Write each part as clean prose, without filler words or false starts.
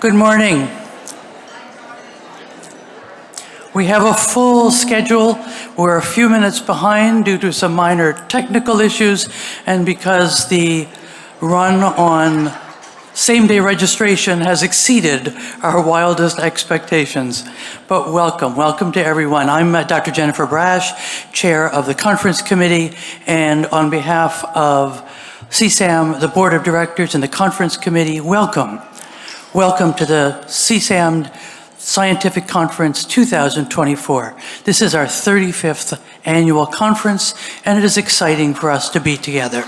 Good morning. We have a full schedule. We're a few minutes behind due to some minor technical issues and because the run on same-day registration has exceeded our wildest expectations. But welcome to everyone. I'm Dr. Jennifer Brash, chair of the conference committee, and on behalf of CSAM, the board of directors, and the conference committee, welcome. Welcome to the CSAM Scientific Conference 2024. This is our 35th annual conference, and it is exciting for us to be together.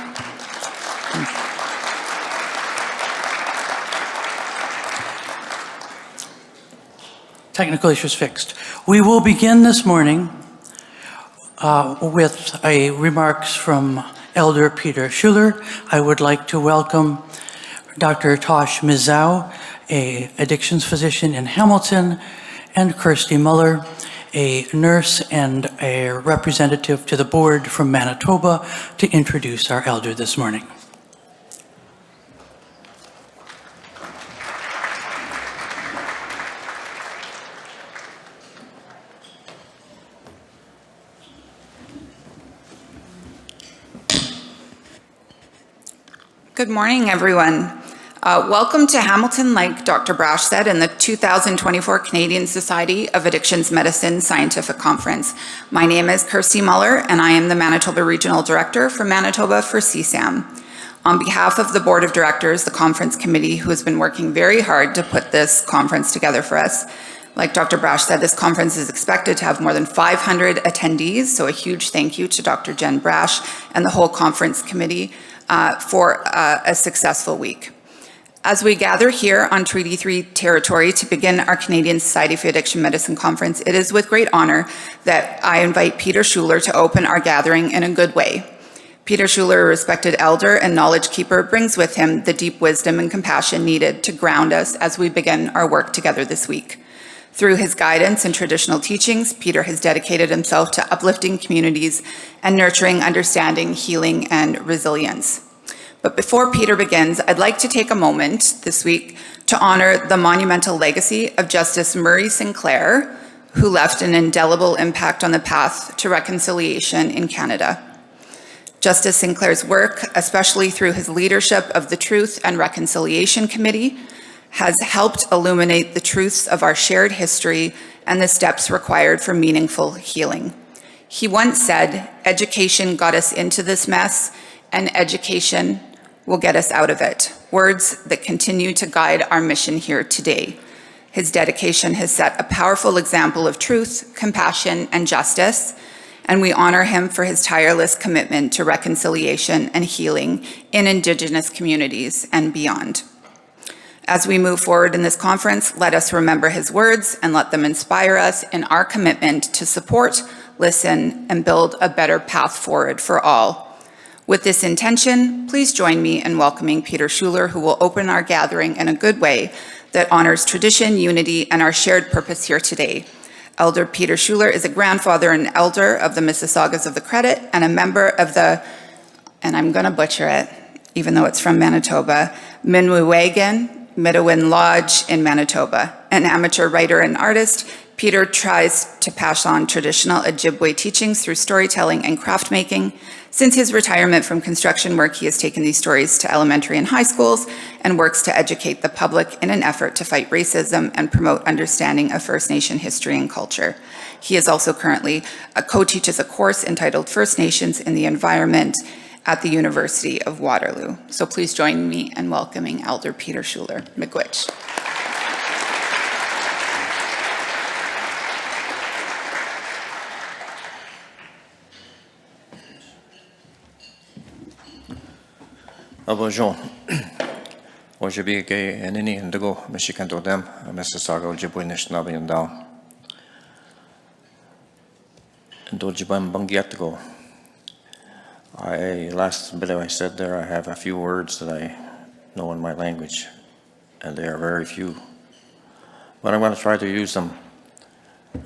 Technical issues fixed. We will begin this morning with remarks from Elder Peter Schuler. I would like to welcome Dr. Tosh Mizau, an addictions physician in Hamilton, and Kirsty Muller, a nurse and a representative to the board from Manitoba, to introduce our elder this morning. Good morning, everyone. Welcome to Hamilton, like Dr. Brash said, in the 2024 Canadian Society of Addictions Medicine Scientific Conference. My name is Kirsty Muller, and I am the Manitoba Regional Director for Manitoba for CSAM. On behalf of the Board of Directors, the Conference Committee, who has been working very hard to put this conference together for us, like Dr. Brash said, this conference is expected to have more than 500 attendees, so a huge thank you to Dr. Jen Brash and the whole Conference Committee for a successful week. As we gather here on Treaty 3 territory to begin our Canadian Society for Addiction Medicine Conference, it is with great honor that I invite Peter Schuler to open our gathering in a good way. Peter Schuler, a respected elder and knowledge keeper, brings with him the deep wisdom and compassion needed to ground us as we begin our work together this week. Through his guidance and traditional teachings, Peter has dedicated himself to uplifting communities and nurturing understanding, healing, and resilience. But before Peter begins, I'd like to take a moment this week to honor the monumental legacy of Justice Murray Sinclair, who left an indelible impact on the path to reconciliation in Canada. Justice Sinclair's work, especially through his leadership of the Truth and Reconciliation Committee, has helped illuminate the truths of our shared history and the steps required for meaningful healing. He once said, "Education got us into this mess, and education will get us out of it." Words that continue to guide our mission here today. His dedication has set a powerful example of truth, compassion, and justice, and we honor him for his tireless commitment to reconciliation and healing in Indigenous communities and beyond. As we move forward in this conference, let us remember his words and let them inspire us in our commitment to support, listen, and build a better path forward for all. With this intention, please join me in welcoming Peter Schuler, who will open our gathering in a good way that honors tradition, unity, and our shared purpose here today. Elder Peter Schuler is a grandfather and elder of the Mississaugas of the Credit and a member of the, and I'm gonna butcher it, even though it's from Manitoba, Minwiwagan Midowin Lodge in Manitoba. An amateur writer and artist, Peter tries to pass on traditional Ojibwe teachings through storytelling and craft making. Since his retirement from construction work, he has taken these stories to elementary and high schools and works to educate the public in an effort to fight racism and promote understanding of First Nation history and culture. He is also currently co-teaches a course entitled First Nations in the Environment at the University of Waterloo. So please join me in welcoming Elder Peter Schuler. Miigwech. Bonjour. Aujourd'hui, que nini ndago Michigan dodem Mississauga Ojibwe National Bindao. Dojibam bangiatgo. Last bit I said there, I have a few words that I know in my language, and they are very few. But I'm going to try to use them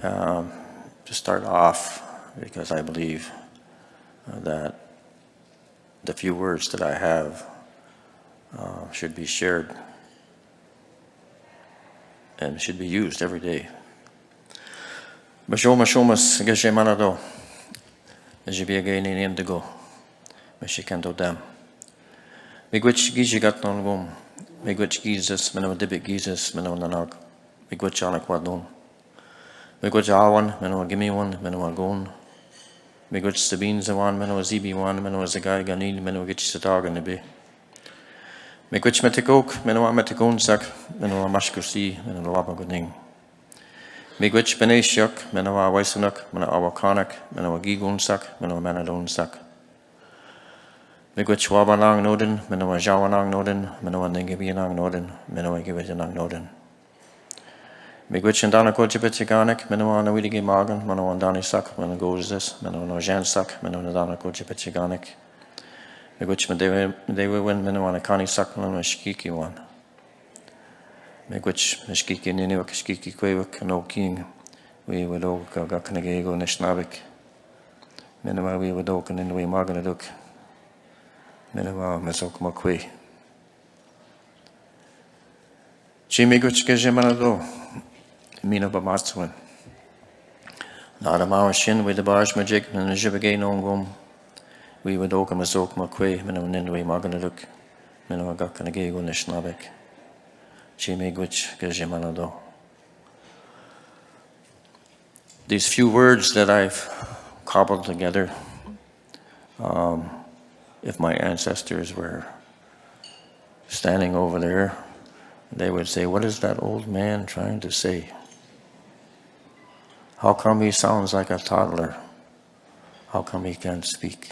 to start off, because I believe that the few words that I have should be shared. and should be used every day. Mashomas Gashe Manado, Jibiagain in Indigo, Meshikando Dam. Migwich Gijigat non gum, Migwich Jesus, Meno Dibit Jesus, Meno Nanak, Migwich Anaquadon, Migwich Awan, Meno Gimme one, Meno Agon, Migwich Sabine Zawan, Meno Zibi one, Meno Zagai Ganin, Meno Gitch Satag and the Bay. Migwich Metikok, Meno Metikon Sak, Meno Mashkusi, Meno Labagoning. Migwich Beneshuk, Meno Waisanuk, Meno Awakanak, Meno Gigon Sak, Meno Manadon Sak. Migwich Wabanang Nodin, Meno Jawanang Nodin, Meno Ningibianang Nodin, Meno Givijanang Nodin. Migwich and Dana Kojipetiganik, Meno Anawidigi Magan, Meno Andani Sak, Meno Gozes, Meno Nojan Sak, Meno Dana Kojipetiganik. Migwich Medewe Win, Meno Anakani Sak, Meno Shkiki one. Migwich Meshkiki Niniwak, Shkiki Quavik, no king. We would oak Gakanagego Nishnabik. Meno we would oak and in the way Maganaduk. Meno Mesok Makwe. Chimigwich Gajimanado. Mina Bamatsuan. Not a Mawashin with the Barge Magic, and a Jibagay Nongum. We would oak a Mazok Makwe, Meno Nindway Maganaduk, Meno Gakanagego Nishnabik. Chimigwich Gajimanado. These few words that I've cobbled together, if my ancestors were standing over there, they would say, "What is that old man trying to say? How come he sounds like a toddler? How come he can't speak?"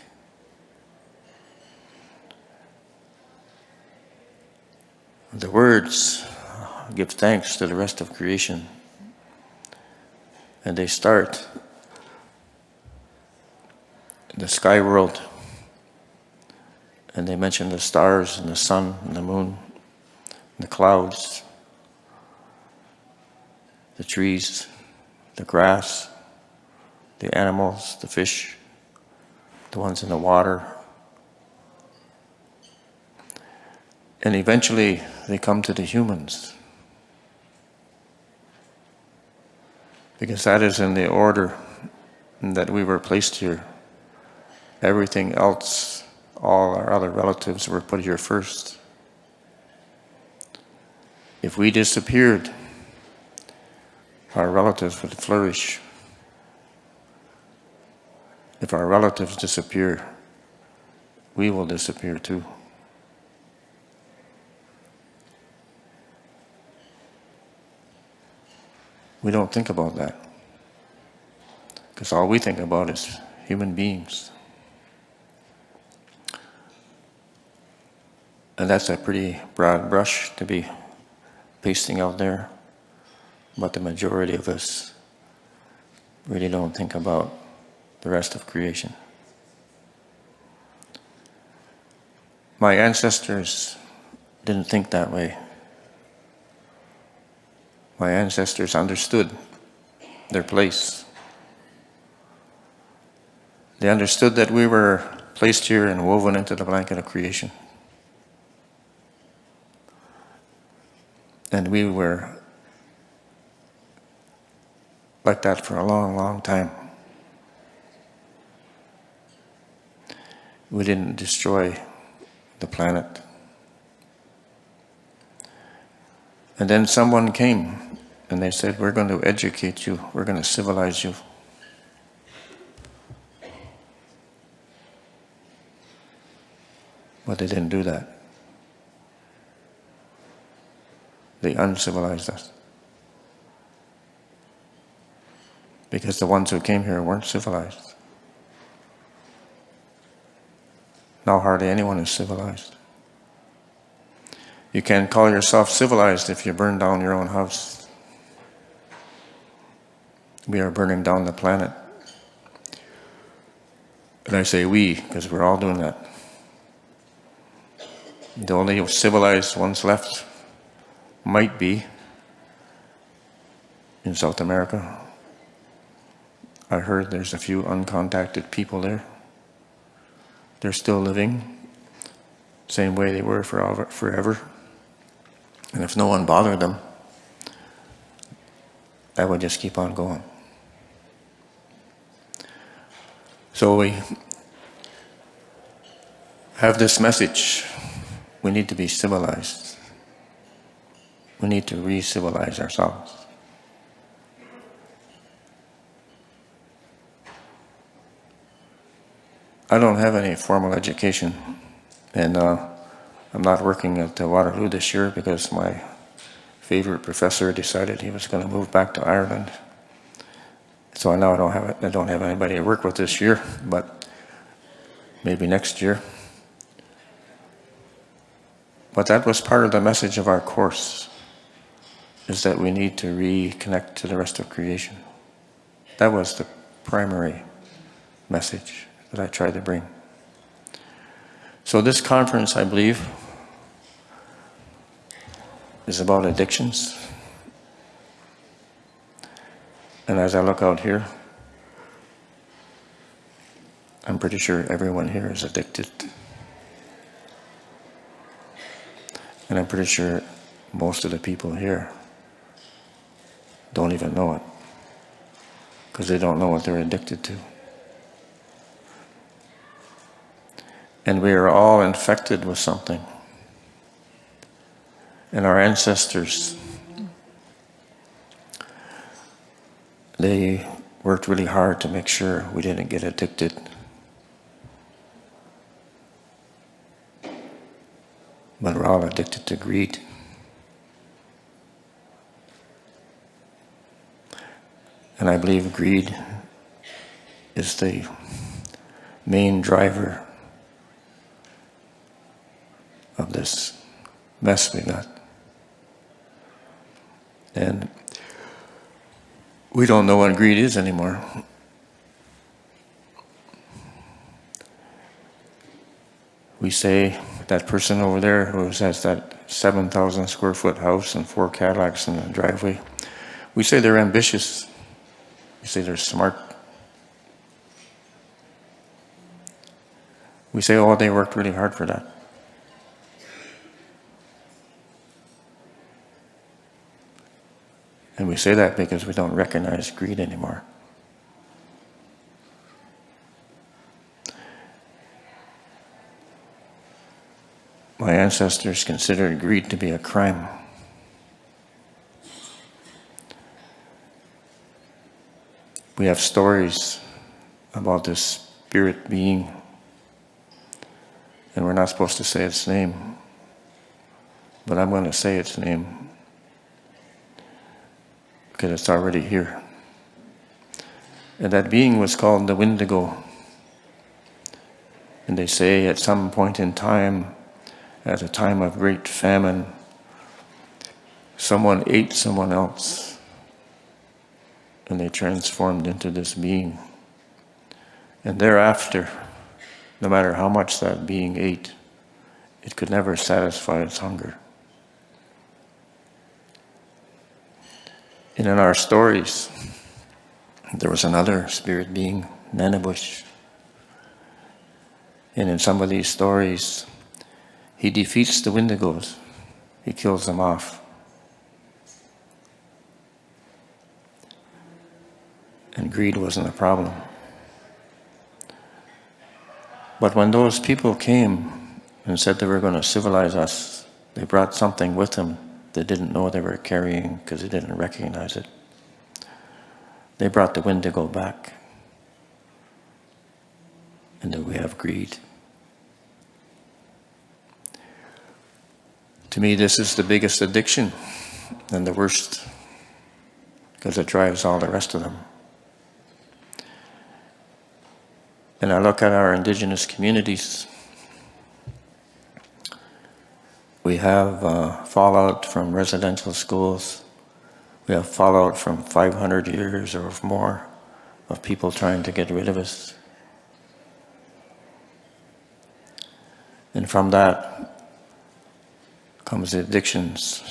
The words give thanks to the rest of creation, and they start in the sky world, and they mention the stars and the sun and the moon, the clouds, the trees, the grass, the animals, the fish, the ones in the water. And eventually they come to the humans, because that is in the order that we were placed here. Everything else, all our other relatives were put here first. If we disappeared, our relatives would flourish. If our relatives disappear, we will disappear too. We don't think about that, because all we think about is human beings. And that's a pretty broad brush to be pasting out there, but the majority of us really don't think about the rest of creation. My ancestors didn't think that way. My ancestors understood their place. They understood that we were placed here and woven into the blanket of creation. And we were like that for a long, long time. We didn't destroy the planet. And then someone came and they said, "We're going to educate you, we're going to civilize you." But they didn't do that. They uncivilized us. Because the ones who came here weren't civilized. Now hardly anyone is civilized. You can't call yourself civilized if you burn down your own house. We are burning down the planet. And I say we, because we're all doing that. The only civilized ones left might be in South America. I heard there's a few uncontacted people there. They're still living same way they were forever. And if no one bothered them, that would just keep on going. So we have this message. We need to be civilized. We need to re-civilize ourselves. I don't have any formal education, and I'm not working at Waterloo this year because my favorite professor decided he was going to move back to Ireland. So now I don't have anybody to work with this year, but maybe next year. But that was part of the message of our course, is that we need to reconnect to the rest of creation. That was the primary message that I tried to bring. So this conference, I believe, is about addictions. And as I look out here, I'm pretty sure everyone here is addicted. And I'm pretty sure most of the people here don't even know it, because they don't know what they're addicted to. And we are all infected with something. And our ancestors, they worked really hard to make sure we didn't get addicted. But we're all addicted to greed. And I believe greed is the main driver of this mess we got. And we don't know what greed is anymore. We say that person over there who has that 7,000 square foot house and 4 Cadillacs in the driveway, we say they're ambitious. We say they're smart. We say, oh, they worked really hard for that. And we say that because we don't recognize greed anymore. My ancestors considered greed to be a crime. We have stories about this spirit being, and we're not supposed to say its name, but I'm going to say its name because it's already here. And that being was called the Wendigo. And they say at some point in time, at a time of great famine, someone ate someone else, and they transformed into this being. And thereafter, no matter how much that being ate, it could never satisfy its hunger. And in our stories, there was another spirit being, Nanabush. And in some of these stories, he defeats the Wendigos. He kills them off. And greed wasn't a problem. But when those people came and said they were going to civilize us, they brought something with them they didn't know they were carrying because they didn't recognize it. They brought the Wendigo back. And then we have greed. To me, this is the biggest addiction and the worst, because it drives all the rest of them. And I look at our indigenous communities. We have fallout from residential schools. We have fallout from 500 years or more of people trying to get rid of us. And from that comes the addictions.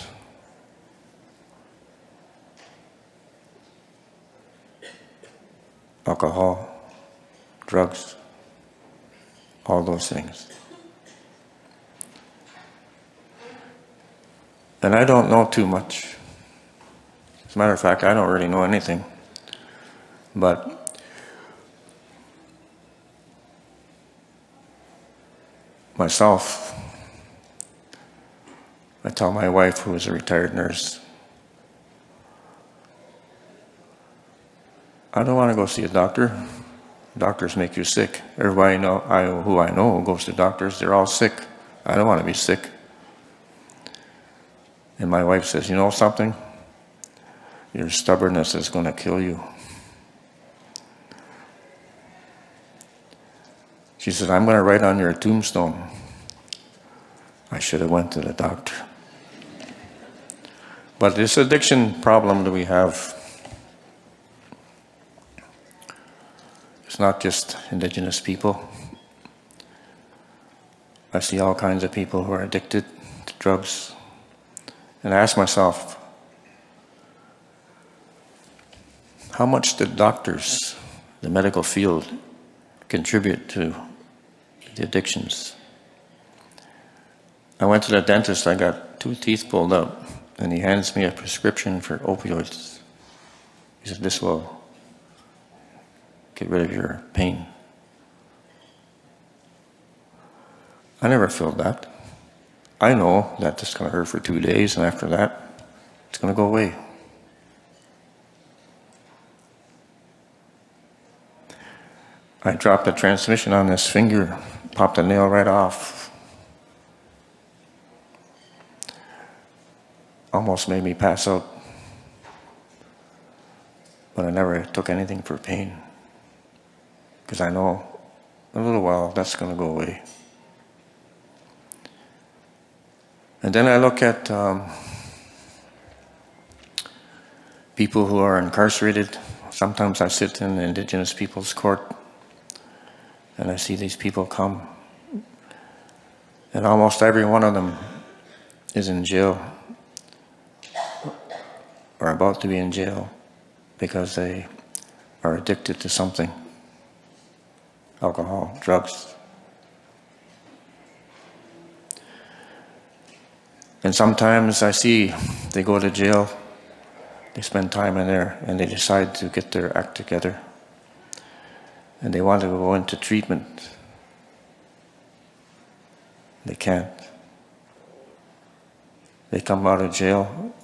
Alcohol, drugs, all those things. And I don't know too much, As a matter of fact, I don't really know anything. But myself, I tell my wife, who is a retired nurse, I don't want to go see a doctor. Doctors make you sick. Everybody who I know goes to doctors, they're all sick. I don't want to be sick. And my wife says, you know something? Your stubbornness is going to kill you. She said, I'm going to write on your tombstone, I should have went to the doctor. But this addiction problem that we have, it's not just Indigenous people. I see all kinds of people who are addicted to drugs. And I ask myself, how much did doctors, the medical field, contribute to the addictions? I went to the dentist, I got 2 teeth pulled out, and he hands me a prescription for opioids. He said, this will get rid of your pain. I never felt that. I know that it's going to hurt for 2 days, and after that, it's going to go away. I dropped the transmission on this finger, popped the nail right off. Almost made me pass out. But I never took anything for pain, because I know in a little while that's going to go away. And then I look at people who are incarcerated. Sometimes I sit in the Indigenous Peoples Court and I see these people come, and almost every one of them is in jail or about to be in jail because they are addicted to something: alcohol, drugs. And sometimes I see they go to jail, they spend time in there, and they decide to get their act together. And they want to go into treatment. They can't. They come out of jail,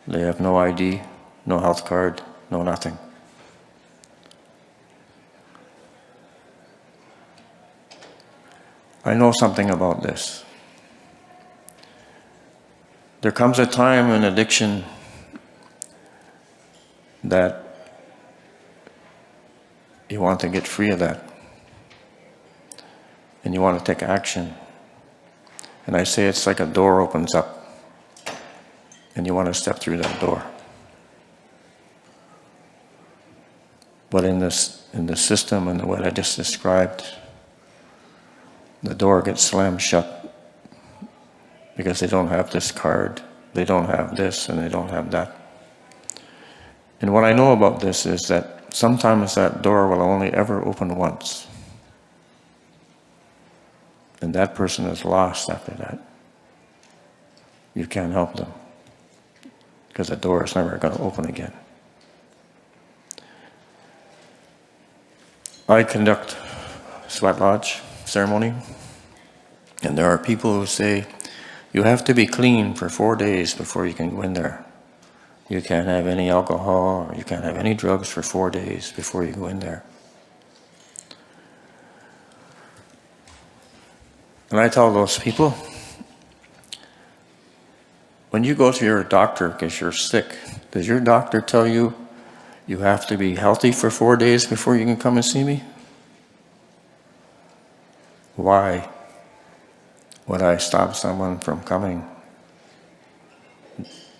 they have no ID, no health card, no nothing. I know something about this. There comes a time in addiction that you want to get free of that. And you want to take action. And I say it's like a door opens up and you want to step through that door. But in the system and what I just described, the door gets slammed shut because they don't have this card, they don't have this, and they don't have that. And what I know about this is that sometimes that door will only ever open once. And that person is lost after that. You can't help them because the door is never going to open again. I conduct sweat lodge ceremony, and there are people who say, you have to be clean for 4 days before you can go in there. You can't have any alcohol, or you can't have any drugs for 4 days before you go in there. And I tell those people, when you go to your doctor because you're sick, does your doctor tell you you have to be healthy for 4 days before you can come and see me? Why would I stop someone from coming?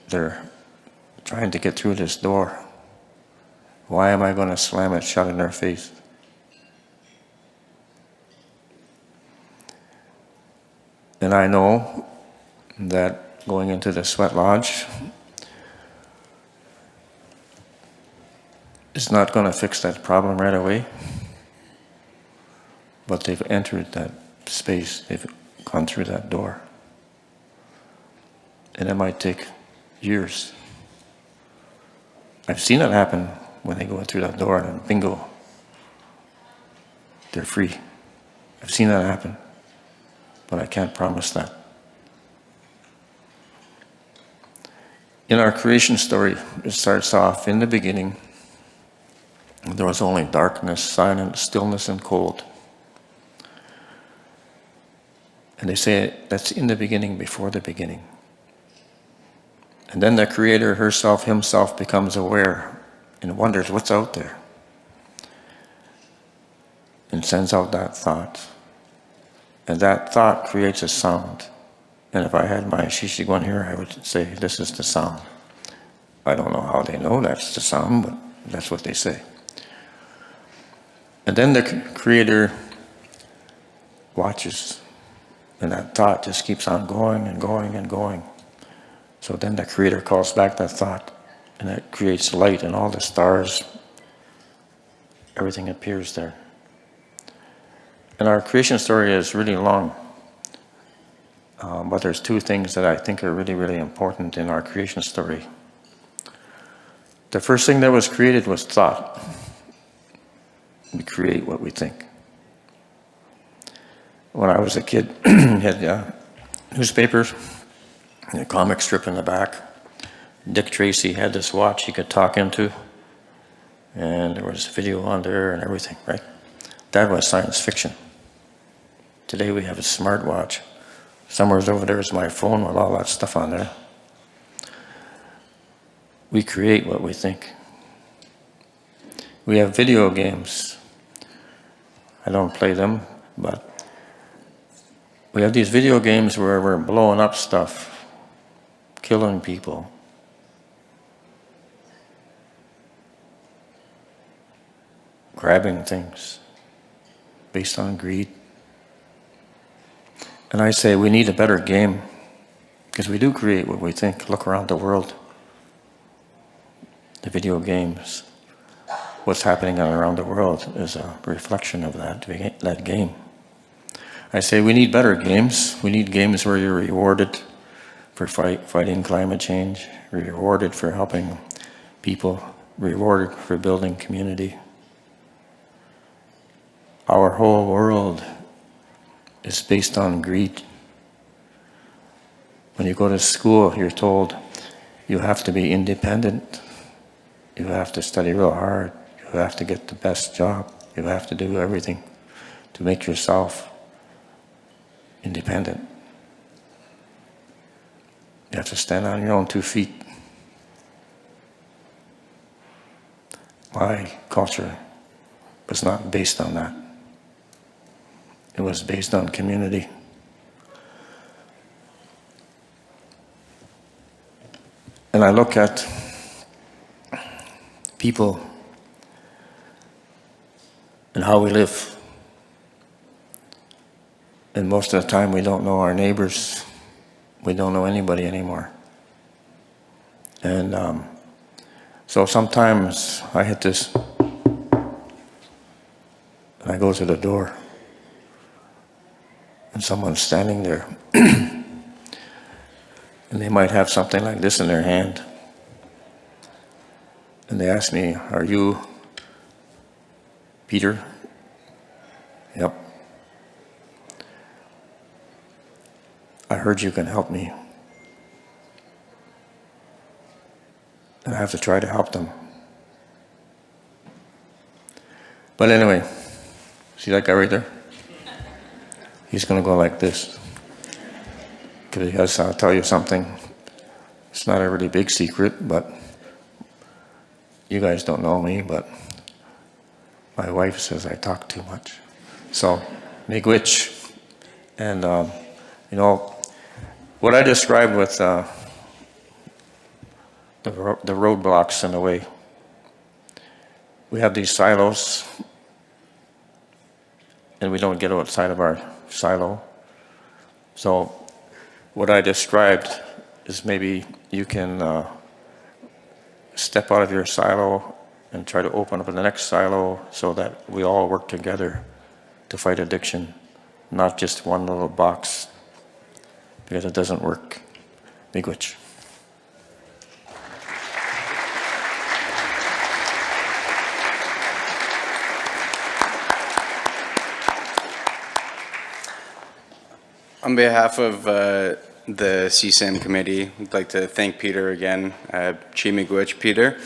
They're trying to get through this door. Why am I going to slam it shut in their face? And I know that going into the sweat lodge is not going to fix that problem right away, but they've entered that space, they've gone through that door. And it might take years I've seen it happen when they go through that door and bingo, they're free. I've seen that happen, but I can't promise that. In our creation story, it starts off in the beginning. There was only darkness, silence, stillness, and cold. And they say that's in the beginning, before the beginning. And then the Creator herself, himself, becomes aware and wonders what's out there. And sends out that thought. And that thought creates a sound. And if I had my shishi gun here, I would say, this is the sound. I don't know how they know that's the sound, but that's what they say. And then the Creator watches. And that thought just keeps on going and going and going. So then the Creator calls back that thought, and it creates light, and all the stars, everything appears there. And our creation story is really long. But there's two things that I think are really, really important in our creation story. The first thing that was created was thought. We create what we think. When I was a kid, had newspapers, and a comic strip in the back. Dick Tracy had this watch he could talk into, and there was video on there and everything, right? That was science fiction. Today we have a smartwatch. Somewhere over there is my phone with all that stuff on there. We create what we think. We have video games. I don't play them, but we have these video games where we're blowing up stuff, killing people. Grabbing things based on greed. And I say we need a better game, because we do create what we think. Look around the world. The video games. What's happening around the world is a reflection of that game. I say we need better games. We need games where you're rewarded for fighting climate change, rewarded for helping people, rewarded for building community. Our whole world is based on greed. When you go to school, you're told you have to be independent. You have to study real hard. You have to get the best job. You have to do everything to make yourself independent. You have to stand on your own 2 feet. My culture was not based on that. It was based on community. And I look at people and how we live. And most of the time we don't know our neighbors. We don't know anybody anymore. And so sometimes I hit this, and I go to the door, and someone's standing there. And they might have something like this in their hand. And they ask me, "Are you Peter?" "Yep." "I heard you can help me." And I have to try to help them. But anyway, see that guy right there? He's going to go like this. Because I'll tell you something. It's not a really big secret, but you guys don't know me, but my wife says I talk too much. So, miigwech. And, you know, what I described with the roadblocks in the way. We have these silos, and we don't get outside of our silo. So what I described is maybe you can step out of your silo and try to open up the next silo so that we all work together to fight addiction, not just one little box, because it doesn't work. Miigwech. On behalf of the CSAM committee, I'd like to thank Peter again, Chimigwich Peter.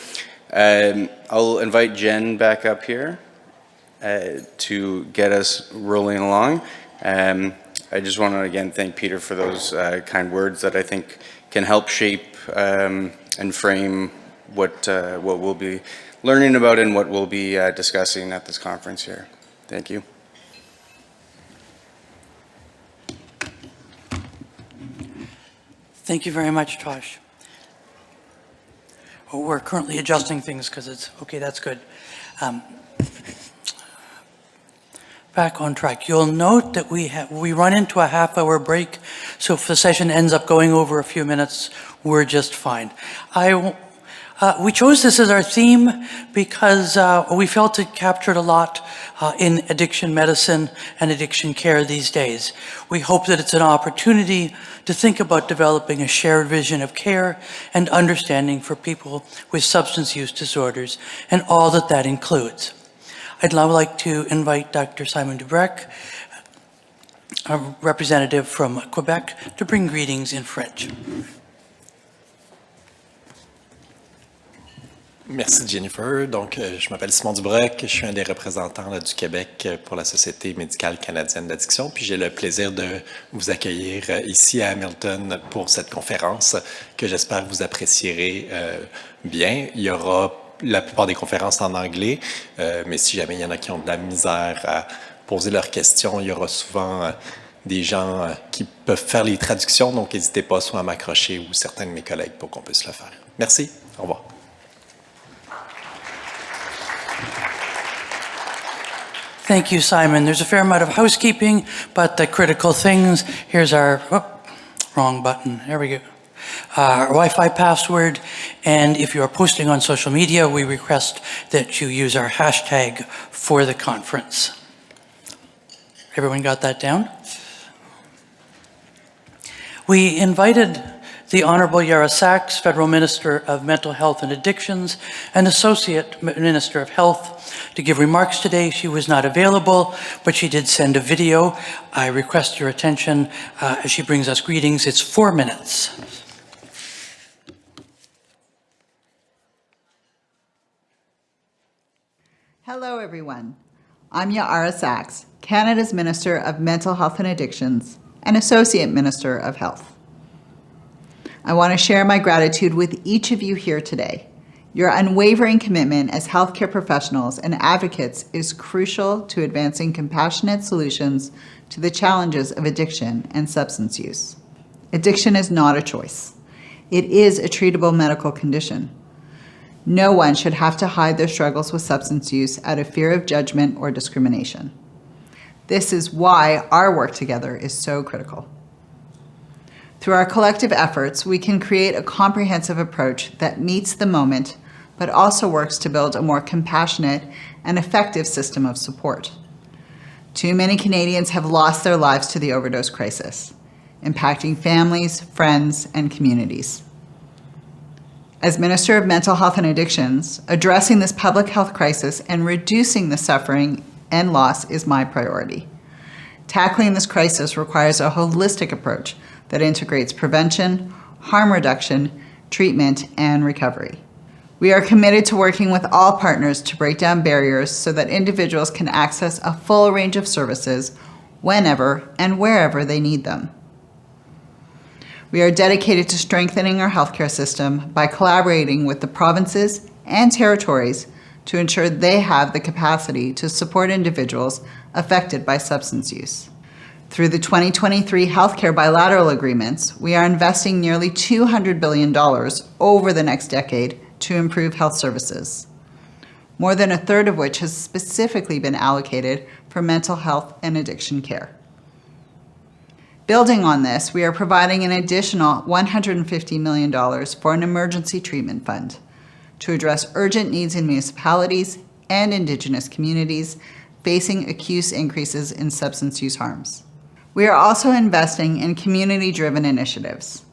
I'll invite Jen back up here to get us rolling along. I just want to again thank Peter for those kind words that I think can help shape and frame what we'll be learning about and what we'll be discussing at this conference here. Thank you. Thank you very much, Tosh. Oh, we're currently adjusting things because it's, okay, that's good. Back on track. You'll note that we run into a half-hour break, so if the session ends up going over a few minutes, we're just fine. We chose this as our theme because we felt it captured a lot in addiction medicine and addiction care these days. We hope that it's an opportunity to think about developing a shared vision of care and understanding for people with substance use disorders and all that that includes. I'd now like to invite Dr. Simon Dubrec, a representative from Quebec, to bring greetings in French. Merci Jennifer. Donc, je m'appelle Simon Dubrec, je suis un des représentants là, du Québec pour la Société médicale canadienne d'addiction, puis j'ai le plaisir de vous accueillir ici à Hamilton pour cette conférence que j'espère que vous apprécierez bien. Il y aura la plupart des conférences en anglais, mais si jamais il y en a qui ont de la misère à poser leurs questions, il y aura souvent des gens qui peuvent faire les traductions, donc n'hésitez pas soit à m'accrocher ou certains de mes collègues pour qu'on puisse le faire. Merci, au revoir. Thank you, Simon. There's a fair amount of housekeeping, but the critical things, here's our, wrong button, there we go. Our Wi-Fi password, and if you are posting on social media, we request that you use our hashtag for the conference. Everyone got that down? We invited the Honorable Yara Sachs, Federal Minister of Mental Health and Addictions and Associate Minister of Health, to give remarks today. She was not available, but she did send a video. I request your attention as she brings us greetings. It's 4 minutes. Hello, everyone. I'm Yara Sachs, Canada's Minister of Mental Health and Addictions and Associate Minister of Health. I want to share my gratitude with each of you here today. Your unwavering commitment as healthcare professionals and advocates is crucial to advancing compassionate solutions to the challenges of addiction and substance use. Addiction is not a choice. It is a treatable medical condition. No one should have to hide their struggles with substance use out of fear of judgment or discrimination. This is why our work together is so critical. Through our collective efforts, we can create a comprehensive approach that meets the moment, but also works to build a more compassionate and effective system of support. Too many Canadians have lost their lives to the overdose crisis, impacting families, friends, and communities. As Minister of Mental Health and Addictions, addressing this public health crisis and reducing the suffering and loss is my priority. Tackling this crisis requires a holistic approach that integrates prevention, harm reduction, treatment, and recovery. We are committed to working with all partners to break down barriers so that individuals can access a full range of services whenever and wherever they need them. We are dedicated to strengthening our healthcare system by collaborating with the provinces and territories to ensure they have the capacity to support individuals affected by substance use. Through the 2023 healthcare bilateral agreements, we are investing nearly $200 billion over the next decade to improve health services, more than a third of which has specifically been allocated for mental health and addiction care. Building on this, we are providing an additional $150 million for an emergency treatment fund to address urgent needs in municipalities and Indigenous communities facing acute increases in substance use harms. We are also investing in community-driven initiatives.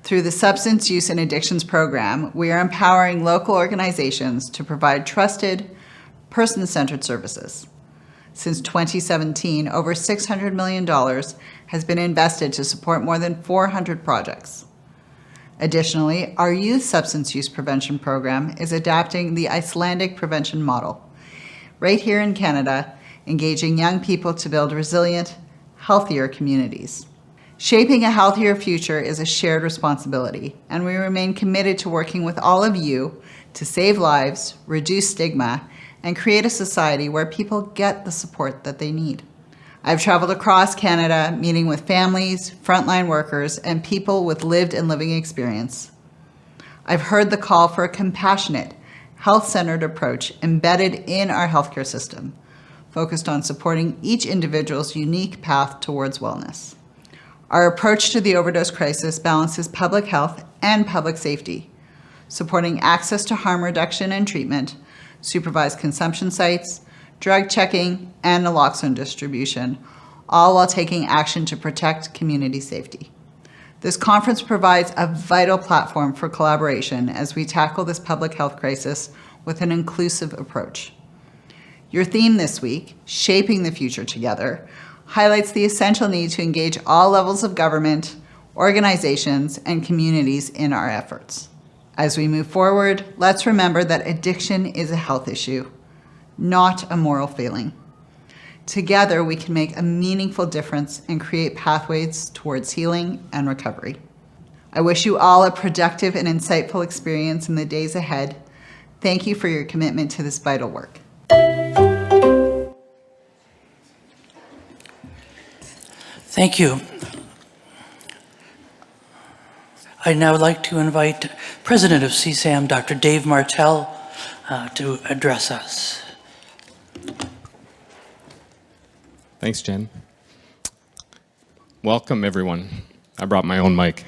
Through the Substance Use and Addictions Program, we are empowering local organizations to provide trusted, person-centered services. Since 2017, over $600 million has been invested to support more than 400 projects. Additionally, our youth substance use prevention program is adapting the Icelandic prevention model, right here in Canada, engaging young people to build resilient, healthier communities. Shaping a healthier future is a shared responsibility, and we remain committed to working with all of you to save lives, reduce stigma, and create a society where people get the support that they need. I've traveled across Canada, meeting with families, frontline workers, and people with lived and living experience. I've heard the call for a compassionate, health-centered approach embedded in our healthcare system, focused on supporting each individual's unique path towards wellness. Our approach to the overdose crisis balances public health and public safety, supporting access to harm reduction and treatment, supervised consumption sites, drug checking, and naloxone distribution, all while taking action to protect community safety. This conference provides a vital platform for collaboration as we tackle this public health crisis with an inclusive approach. Your theme this week, Shaping the Future Together, highlights the essential need to engage all levels of government, organizations, and communities in our efforts. As we move forward, let's remember that addiction is a health issue, not a moral failing. Together, we can make a meaningful difference and create pathways towards healing and recovery. I wish you all a productive and insightful experience in the days ahead. Thank you for your commitment to this vital work. Thank you. I'd now like to invite President of CSAM, Dr. Dave Martell, to address us. Thanks, Jen. Welcome, everyone. I brought my own mic.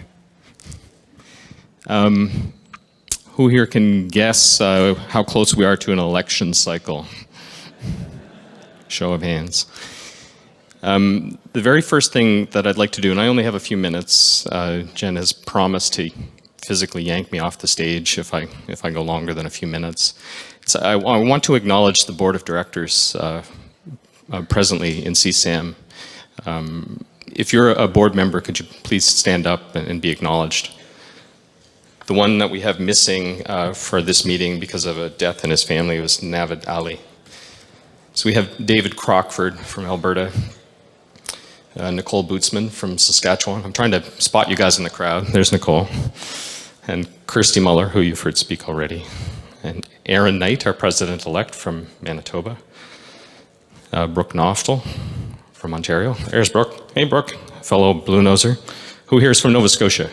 Who here can guess how close we are to an election cycle? Show of hands. The very first thing that I'd like to do, and I only have a few minutes, Jen has promised to physically yank me off the stage if I go longer than a few minutes. I want to acknowledge the board of directors presently in CSAM. If you're a board member, could you please stand up and be acknowledged? The one that we have missing for this meeting because of a death in his family was Navid Ali. So we have David Crockford from Alberta, Nicole Bootsman from Saskatchewan. I'm trying to spot you guys in the crowd. There's Nicole. And Kirsty Muller, who you've heard speak already. And Aaron Knight, our president-elect from Manitoba. Brooke Knoftel from Ontario. There's Brooke. Hey, Brooke, fellow Blue Noser. Who here is from Nova Scotia?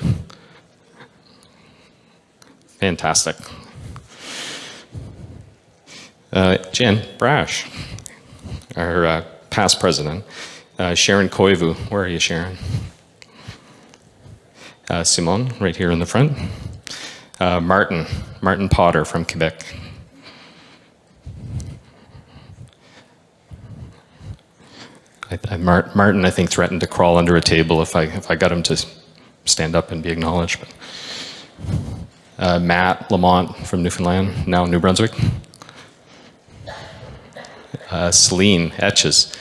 Fantastic. Jen Brash, our past president. Sharon Koivu, where are you, Sharon? Simone, right here in the front. Martin Potter from Quebec. Martin, I think, threatened to crawl under a table if I got him to stand up and be acknowledged. But, Matt Lamont from Newfoundland, now New Brunswick. Celine Etches.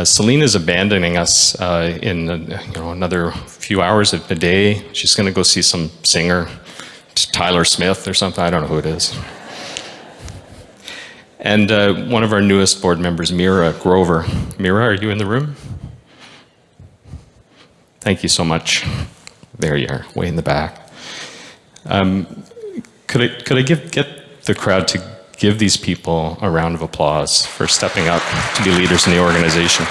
Celine is abandoning us in another few hours of the day. She's going to go see some singer, Tyler Smith or something. I don't know who it is. And one of our newest board members, Mira Grover. Mira, are you in the room? Thank you so much. There you are, way in the back. Could I get the crowd to give these people a round of applause for stepping up to be leaders in the organization?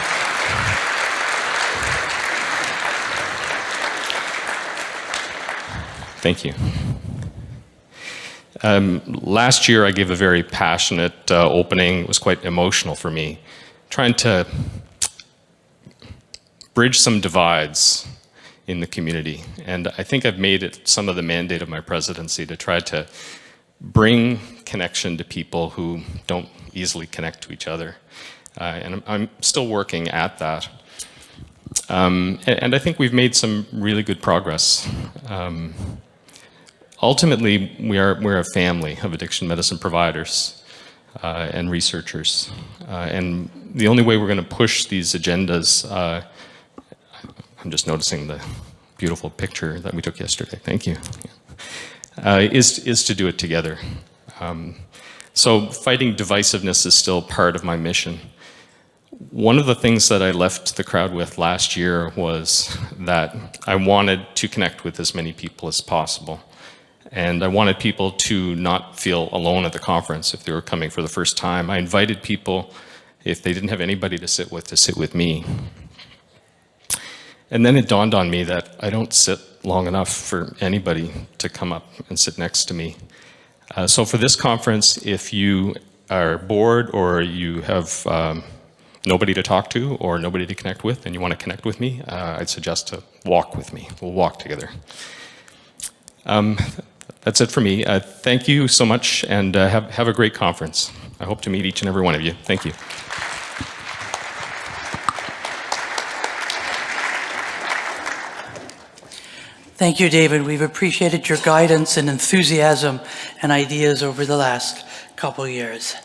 Thank you. Last year I gave a very passionate opening. It was quite emotional for me, trying to bridge some divides in the community. And I think I've made it some of the mandate of my presidency to try to bring connection to people who don't easily connect to each other. And I'm still working at that. And I think we've made some really good progress. Ultimately, we're a family of addiction medicine providers and researchers. And the only way we're going to push these agendas, I'm just noticing the beautiful picture that we took yesterday, thank you, is to do it together. So fighting divisiveness is still part of my mission. One of the things that I left the crowd with last year was that I wanted to connect with as many people as possible. And I wanted people to not feel alone at the conference if they were coming for the first time. I invited people, if they didn't have anybody to sit with me. And then it dawned on me that I don't sit long enough for anybody to come up and sit next to me. So for this conference, if you are bored or you have nobody to talk to or nobody to connect with and you want to connect with me, I'd suggest to walk with me. We'll walk together. That's it for me. Thank you so much, and have a great conference. I hope to meet each and every one of you. Thank you. Thank you, David. We've appreciated your guidance and enthusiasm and ideas over the last couple of years.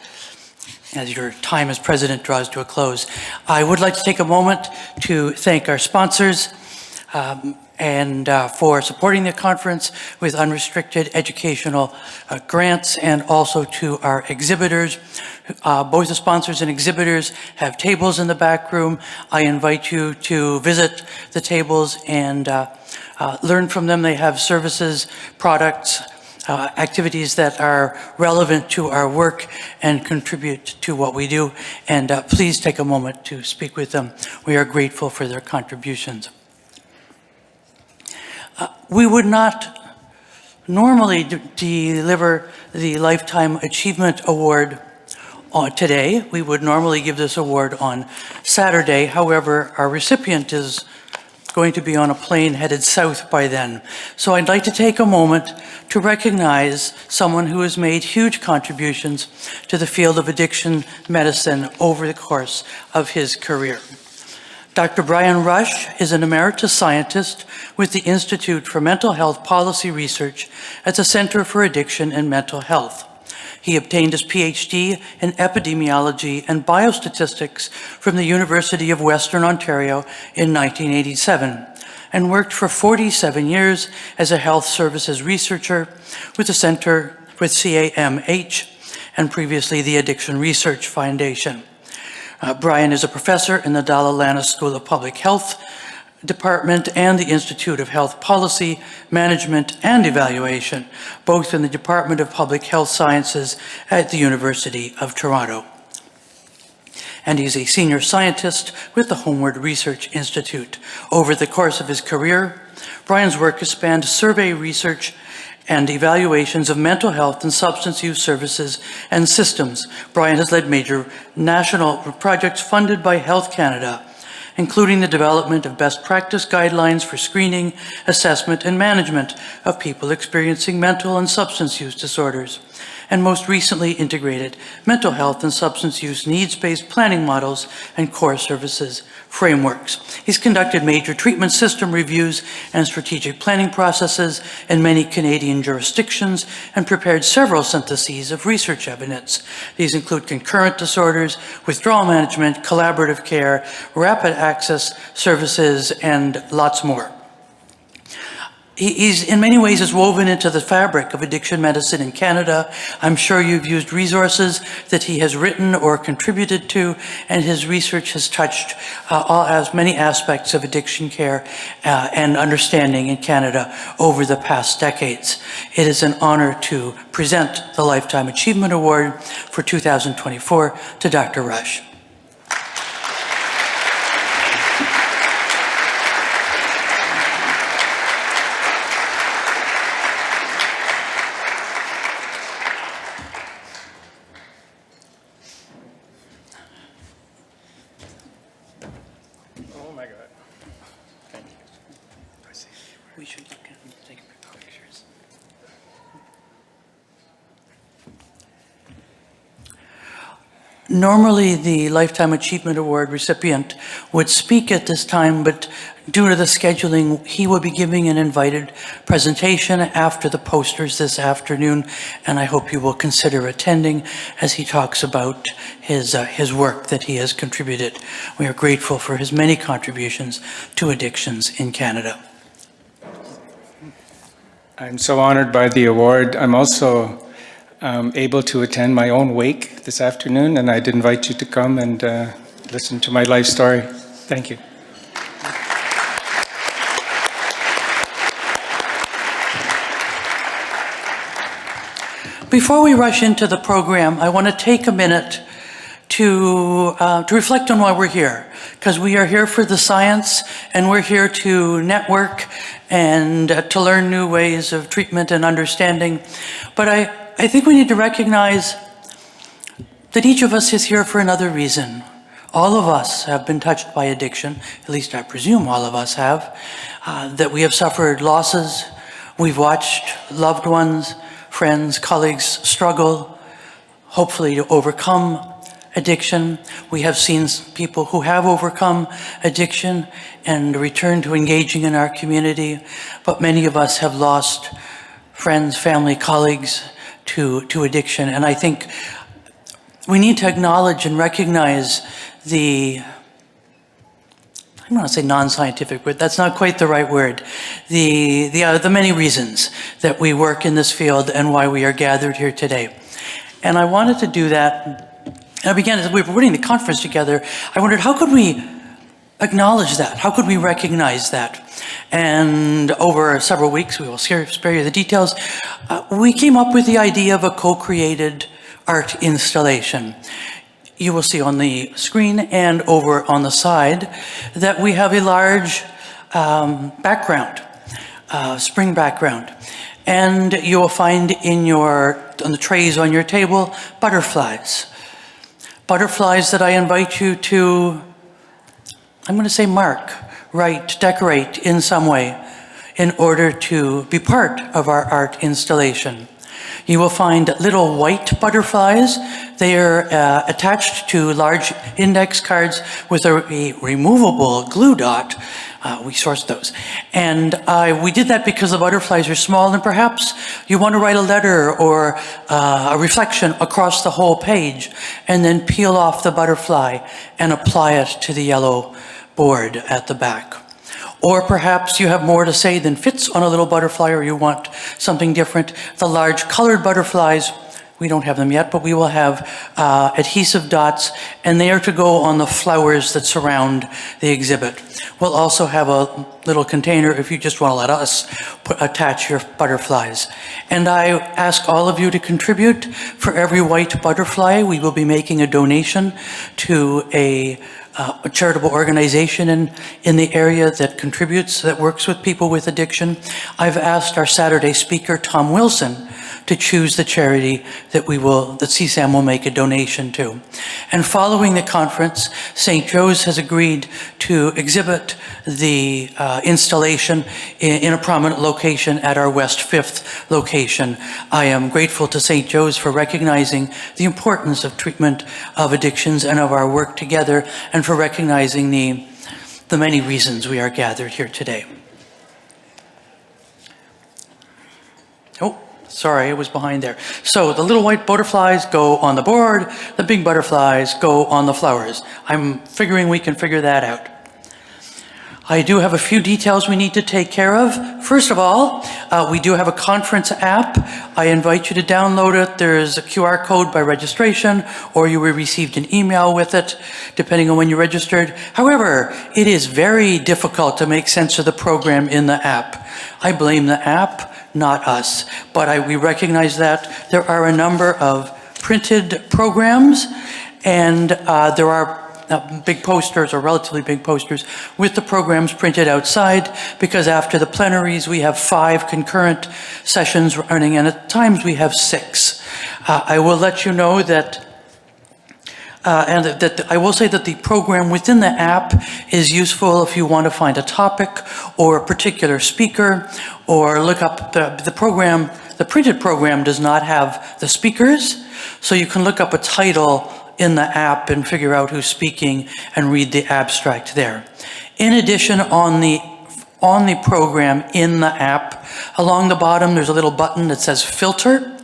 As your time as president draws to a close, I would like to take a moment to thank our sponsors for supporting the conference with unrestricted educational grants, and also to our exhibitors. Both the sponsors and exhibitors have tables in the back room. I invite you to visit the tables and learn from them. They have services, products, activities that are relevant to our work and contribute to what we do. And please take a moment to speak with them. We are grateful for their contributions. We would not normally deliver the Lifetime Achievement Award today. We would normally give this award on Saturday. However, our recipient is going to be on a plane headed south by then. So I'd like to take a moment to recognize someone who has made huge contributions to the field of addiction medicine over the course of his career. Dr. Brian Rush is an emeritus scientist with the Institute for Mental Health Policy Research at the Center for Addiction and Mental Health. He obtained his PhD in epidemiology and biostatistics from the University of Western Ontario in 1987 and worked for 47 years as a health services researcher with the Center with CAMH and previously the Addiction Research Foundation. Brian is a professor in the Dalla Lana School of Public Health Department and the Institute of Health Policy, Management and Evaluation, both in the Department of Public Health Sciences at the University of Toronto. And he's a senior scientist with the Homeward Research Institute. Over the course of his career, Brian's work has spanned survey research and evaluations of mental health and substance use services and systems. Brian has led major national projects funded by Health Canada, including the development of best practice guidelines for screening, assessment, and management of people experiencing mental and substance use disorders, and most recently integrated mental health and substance use needs-based planning models and core services frameworks. He's conducted major treatment system reviews and strategic planning processes in many Canadian jurisdictions and prepared several syntheses of research evidence. These include concurrent disorders, withdrawal management, collaborative care, rapid access services, and lots more. He's in many ways is woven into the fabric of addiction medicine in Canada. I'm sure you've used resources that he has written or contributed to, and his research has touched as many aspects of addiction care and understanding in Canada over the past decades. It is an honor to present the Lifetime Achievement Award for 2024 to Dr. Rush. We should look at and take pictures. Normally, the Lifetime Achievement Award recipient would speak at this time, but due to the scheduling, he will be giving an invited presentation after the posters this afternoon, and I hope you will consider attending as he talks about his work that he has contributed. We are grateful for his many contributions to addictions in Canada. I'm so honored by the award. I'm also able to attend my own wake this afternoon, and I'd invite you to come and listen to my life story. Thank you. Before we rush into the program, I want to take a minute to reflect on why we're here, because we are here for the science, and we're here to network and to learn new ways of treatment and understanding. But I think we need to recognize that each of us is here for another reason. All of us have been touched by addiction, at least I presume all of us have, that we have suffered losses, we've watched loved ones, friends, colleagues struggle, hopefully to overcome addiction. We have seen people who have overcome addiction and return to engaging in our community, but many of us have lost friends, family, colleagues to addiction. And I think we need to acknowledge and recognize the, I don't want to say non-scientific word, that's not quite the right word, the many reasons that we work in this field and why we are gathered here today. And I wanted to do that. And I began, as we were putting the conference together, I wondered, how could we acknowledge that? How could we recognize that? And over several weeks, we will spare you the details, we came up with the idea of a co-created art installation. You will see on the screen and over on the side that we have a large background, spring background. And you will find on the trays on your table, butterflies. Butterflies that I invite you to, I'm going to say mark, write, decorate in some way in order to be part of our art installation. You will find little white butterflies. They are attached to large index cards with a removable glue dot. We sourced those. And we did that because the butterflies are small, and perhaps you want to write a letter or a reflection across the whole page and then peel off the butterfly and apply it to the yellow board at the back. Or perhaps you have more to say than fits on a little butterfly, or you want something different. The large colored butterflies, we don't have them yet, but we will have adhesive dots, and they are to go on the flowers that surround the exhibit. We'll also have a little container if you just want to let us attach your butterflies. And I ask all of you to contribute. For every white butterfly, we will be making a donation to a charitable organization in the area that contributes, that works with people with addiction. I've asked our Saturday speaker, Tom Wilson, to choose the charity that CSAM will make a donation to. And following the conference, St. Joe's has agreed to exhibit the installation in a prominent location at our West 5th location. I am grateful to St. Joe's for recognizing the importance of treatment of addictions and of our work together, and for recognizing the many reasons we are gathered here today. Oh. Sorry, it was behind there. So the little white butterflies go on the board, the big butterflies go on the flowers. I'm figuring we can figure that out. I do have a few details we need to take care of. First of all, we do have a conference app. I invite you to download it. There's a QR code by registration, or you received an email with it, depending on when you registered. However, it is very difficult to make sense of the program in the app. I blame the app, not us, but we recognize that. There are a number of printed programs, and there are big posters, or relatively big posters, with the programs printed outside, because after the plenaries we have 5 concurrent sessions running, and at times we have 6. I will let you know that I will say that the program within the app is useful if you want to find a topic or a particular speaker, or look up the program. The printed program does not have the speakers, so you can look up a title in the app and figure out who's speaking and read the abstract there. In addition, on the program in the app, along the bottom, there's a little button that says Filter.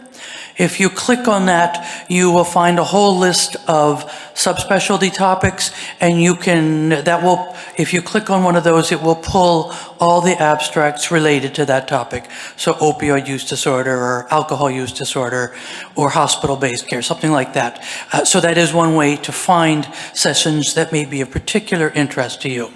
If you click on that, you will find a whole list of subspecialty topics, and if you click on one of those, it will pull all the abstracts related to that topic. So opioid use disorder, or alcohol use disorder, or hospital-based care, something like that. So that is one way to find sessions that may be of particular interest to you.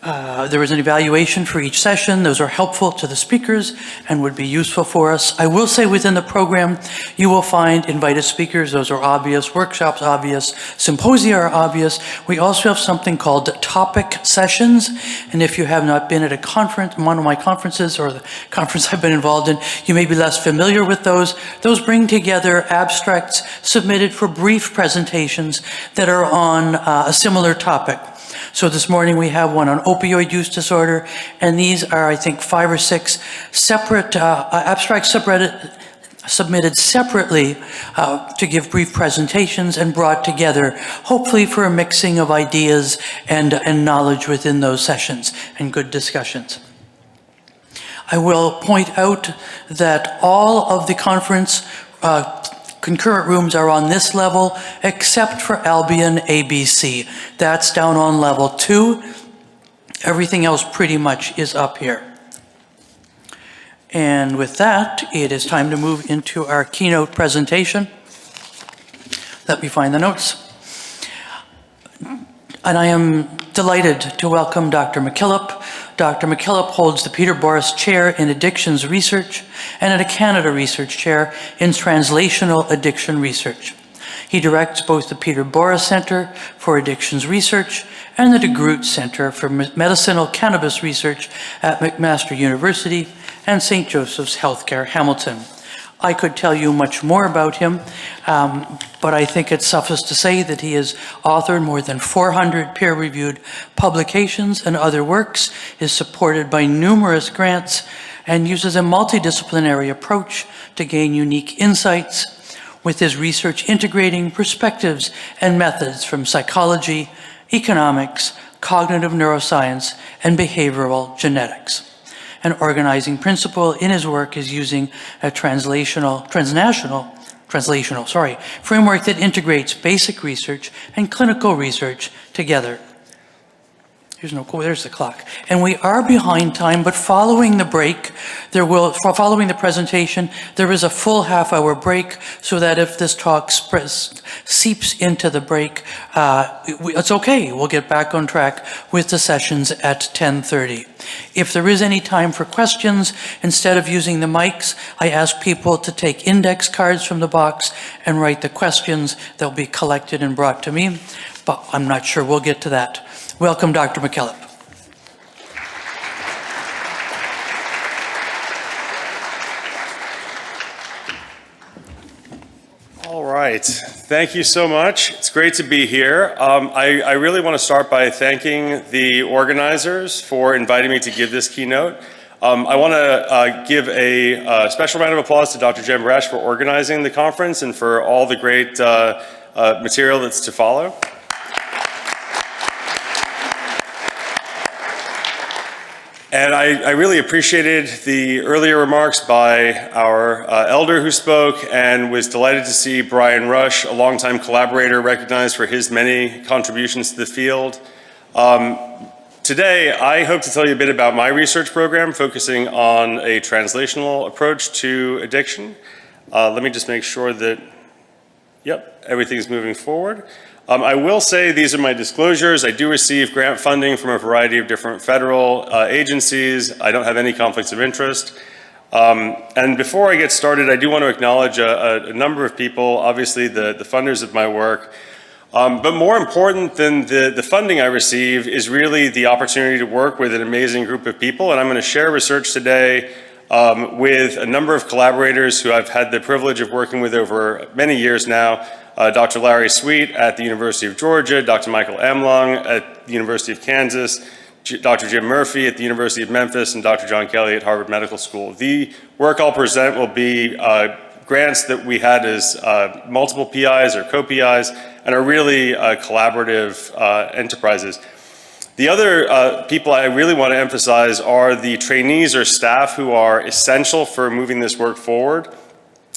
There is an evaluation for each session. Those are helpful to the speakers and would be useful for us. I will say within the program, you will find invited speakers. Those are obvious. Workshops, obvious. Symposia are obvious. We also have something called topic sessions. And if you have not been at a conference, one of my conferences or the conference I've been involved in, you may be less familiar with those. Those bring together abstracts submitted for brief presentations that are on a similar topic. So this morning we have one on opioid use disorder, and these are, I think, 5 or 6 separate abstracts submitted separately to give brief presentations and brought together, hopefully for a mixing of ideas and knowledge within those sessions and good discussions. I will point out that all of the conference concurrent rooms are on this level, except for Albion ABC. That's down on level 2. Everything else pretty much is up here. And with that, it is time to move into our keynote presentation. Let me find the notes. And I am delighted to welcome Dr. McKillop. Dr. McKillop holds the Peter Boris Chair in Addictions Research and a Canada Research Chair in Translational Addiction Research. He directs both the Peter Boris Centre for Addictions Research and the DeGroote Centre for Medicinal Cannabis Research at McMaster University and St. Joseph's Healthcare, Hamilton. I could tell you much more about him, but I think it's suffice to say that he has authored more than 400 peer-reviewed publications and other works, is supported by numerous grants, and uses a multidisciplinary approach to gain unique insights, with his research integrating perspectives and methods from psychology, economics, cognitive neuroscience, and behavioral genetics. An organizing principle in his work is using a translational framework that integrates basic research and clinical research together. There's the clock. And we are behind time, but following the break, following the presentation, there is a full half-hour break, so that if this talk seeps into the break, it's okay. We'll get back on track with the sessions at 10:30. If there is any time for questions, instead of using the mics, I ask people to take index cards from the box and write the questions. They'll be collected and brought to me, but I'm not sure we'll get to that. Welcome, Dr. McKillop. All right, thank you so much. It's great to be here. I really want to start by thanking the organizers for inviting me to give this keynote. I want to give a special round of applause to Dr. Jen Brash for organizing the conference and for all the great material that's to follow. And I really appreciated the earlier remarks by our elder who spoke, and was delighted to see Brian Rush, a longtime collaborator, recognized for his many contributions to the field. Today, I hope to tell you a bit about my research program, focusing on a translational approach to addiction. Let me just make sure that, yep, everything's moving forward. I will say these are my disclosures. I do receive grant funding from a variety of different federal agencies. I don't have any conflicts of interest. And before I get started, I do want to acknowledge a number of people, obviously the funders of my work. But more important than the funding I receive is really the opportunity to work with an amazing group of people. And I'm going to share research today with a number of collaborators who I've had the privilege of working with over many years now. Dr. Larry Sweet at the University of Georgia, Dr. Michael Amlong at the University of Kansas, Dr. Jim Murphy at the University of Memphis, and Dr. John Kelly at Harvard Medical School. The work I'll present will be grants that we had as multiple PIs or co-PIs and are really collaborative enterprises. The other people I really want to emphasize are the trainees or staff who are essential for moving this work forward.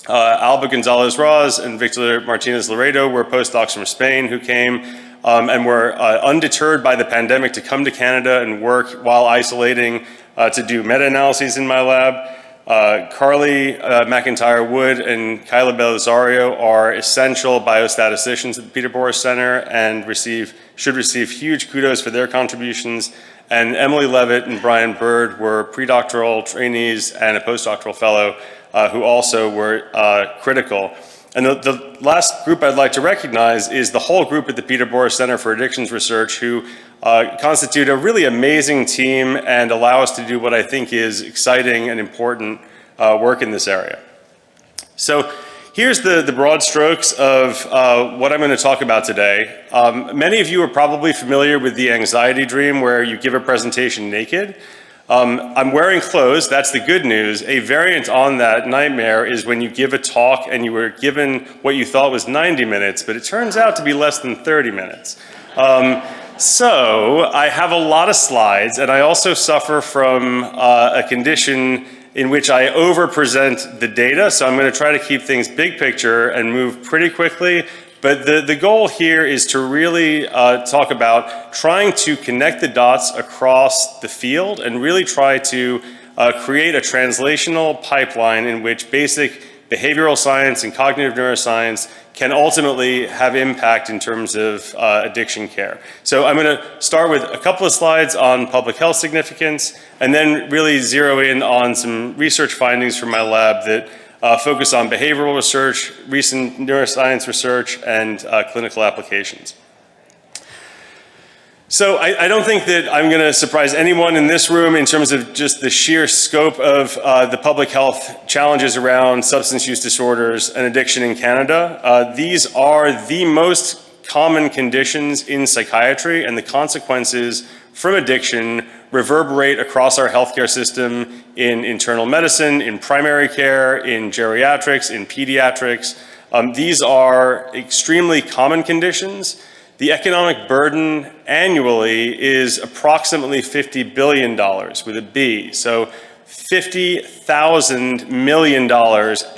Alba Gonzalez-Raz and Victor Martinez-Laredo were postdocs from Spain who came and were undeterred by the pandemic to come to Canada and work while isolating to do meta-analyses in my lab. Carly McIntyre-Wood and Kyla Belisario are essential biostatisticians at the Peter Boris Center and should receive huge kudos for their contributions. And Emily Levitt and Brian Bird were predoctoral trainees and a postdoctoral fellow who also were critical. And the last group I'd like to recognize is the whole group at the Peter Boris Center for Addictions Research who constitute a really amazing team and allow us to do what I think is exciting and important work in this area. So here's the broad strokes of what I'm going to talk about today. Many of you are probably familiar with the anxiety dream where you give a presentation naked. I'm wearing clothes, that's the good news. A variant on that nightmare is when you give a talk and you were given what you thought was 90 minutes, but it turns out to be less than 30 minutes. So I have a lot of slides, and I also suffer from a condition in which I over-present the data, so I'm going to try to keep things big picture and move pretty quickly. But the goal here is to really talk about trying to connect the dots across the field and really try to create a translational pipeline in which basic behavioral science and cognitive neuroscience can ultimately have impact in terms of addiction care. So I'm going to start with a couple of slides on public health significance and then really zero in on some research findings from my lab that focus on behavioral research, recent neuroscience research, and clinical applications. So I don't think that I'm going to surprise anyone in this room in terms of just the sheer scope of the public health challenges around substance use disorders and addiction in Canada. These are the most common conditions in psychiatry, and the consequences from addiction reverberate across our healthcare system in internal medicine, in primary care, in geriatrics, in pediatrics. These are extremely common conditions. The economic burden annually is approximately $50 billion with a B. So $50,000 million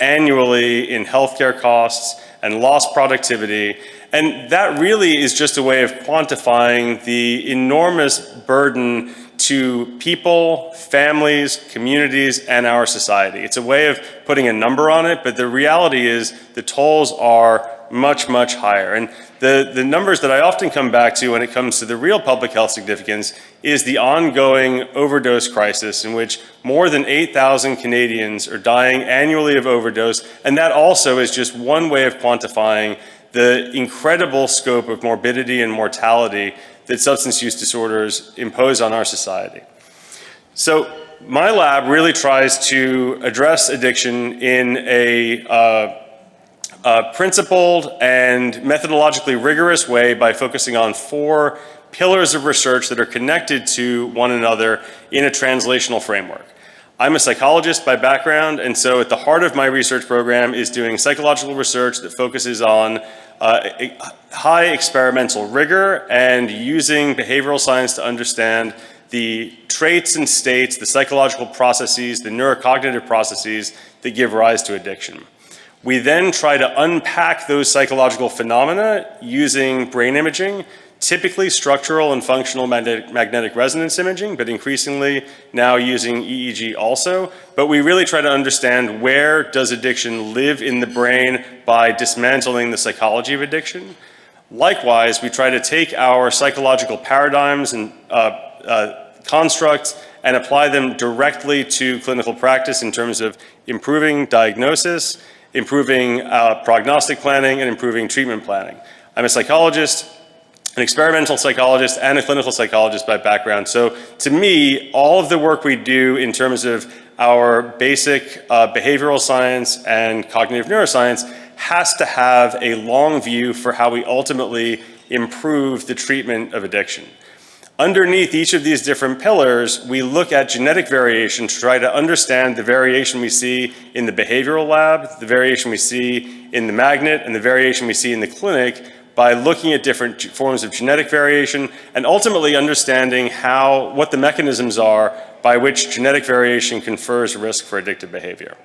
annually in healthcare costs and lost productivity. And that really is just a way of quantifying the enormous burden to people, families, communities, and our society. It's a way of putting a number on it, but the reality is the tolls are much, much higher. And the numbers that I often come back to when it comes to the real public health significance is the ongoing overdose crisis in which more than 8,000 Canadians are dying annually of overdose, and that also is just one way of quantifying the incredible scope of morbidity and mortality that substance use disorders impose on our society. So my lab really tries to address addiction in a principled and methodologically rigorous way by focusing on 4 pillars of research that are connected to one another in a translational framework. I'm a psychologist by background, and so at the heart of my research program is doing psychological research that focuses on high experimental rigor and using behavioral science to understand the traits and states, the psychological processes, the neurocognitive processes that give rise to addiction. We then try to unpack those psychological phenomena using brain imaging, typically structural and functional magnetic resonance imaging, but increasingly now using EEG also. But we really try to understand where does addiction live in the brain by dismantling the psychology of addiction. Likewise, we try to take our psychological paradigms and constructs and apply them directly to clinical practice in terms of improving diagnosis, improving prognostic planning, and improving treatment planning. I'm a psychologist, an experimental psychologist, and a clinical psychologist by background. So to me, all of the work we do in terms of our basic behavioral science and cognitive neuroscience has to have a long view for how we ultimately improve the treatment of addiction. Underneath each of these different pillars, we look at genetic variation to try to understand the variation we see in the behavioral lab, the variation we see in the magnet, and the variation we see in the clinic by looking at different forms of genetic variation and ultimately understanding what the mechanisms are by which genetic variation confers risk for addictive behavior.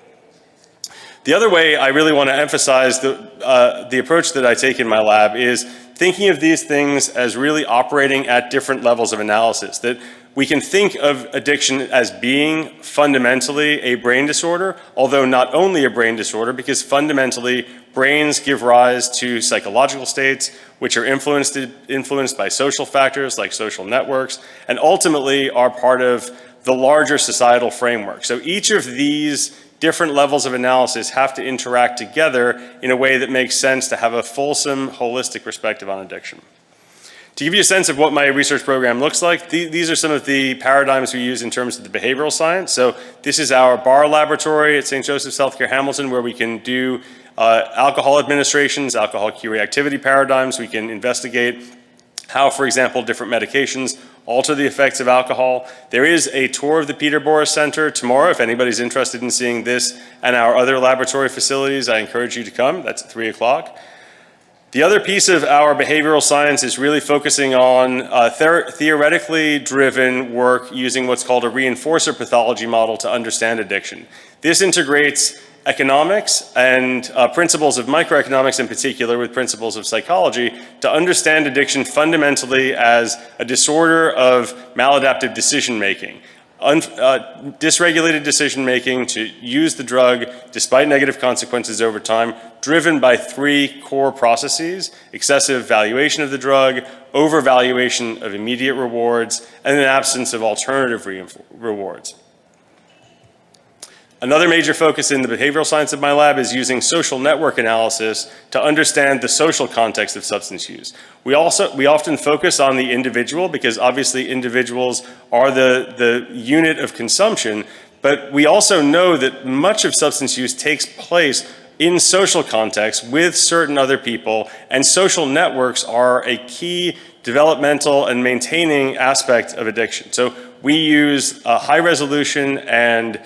The other way I really want to emphasize the approach that I take in my lab is thinking of these things as really operating at different levels of analysis, that we can think of addiction as being fundamentally a brain disorder, although not only a brain disorder, because fundamentally brains give rise to psychological states which are influenced by social factors like social networks, and ultimately are part of the larger societal framework. So each of these different levels of analysis have to interact together in a way that makes sense to have a fulsome, holistic perspective on addiction. To give you a sense of what my research program looks like, these are some of the paradigms we use in terms of the behavioral science. So this is our bar laboratory at St. Joseph's Healthcare Hamilton, where we can do alcohol administrations, alcohol cue reactivity paradigms. We can investigate how, for example, different medications alter the effects of alcohol. There is a tour of the Peter Boris Center tomorrow. If anybody's interested in seeing this and our other laboratory facilities, I encourage you to come. That's at 3 o'clock. The other piece of our behavioral science is really focusing on theoretically driven work using what's called a reinforcer pathology model to understand addiction. This integrates economics and principles of microeconomics in particular with principles of psychology to understand addiction fundamentally as a disorder of maladaptive decision-making. Dysregulated decision-making to use the drug despite negative consequences over time, driven by 3 core processes: excessive valuation of the drug, overvaluation of immediate rewards, and an absence of alternative rewards. Another major focus in the behavioral science of my lab is using social network analysis to understand the social context of substance use. We often focus on the individual because obviously individuals are the unit of consumption, but we also know that much of substance use takes place in social context with certain other people, and social networks are a key developmental and maintaining aspect of addiction. So we use high resolution and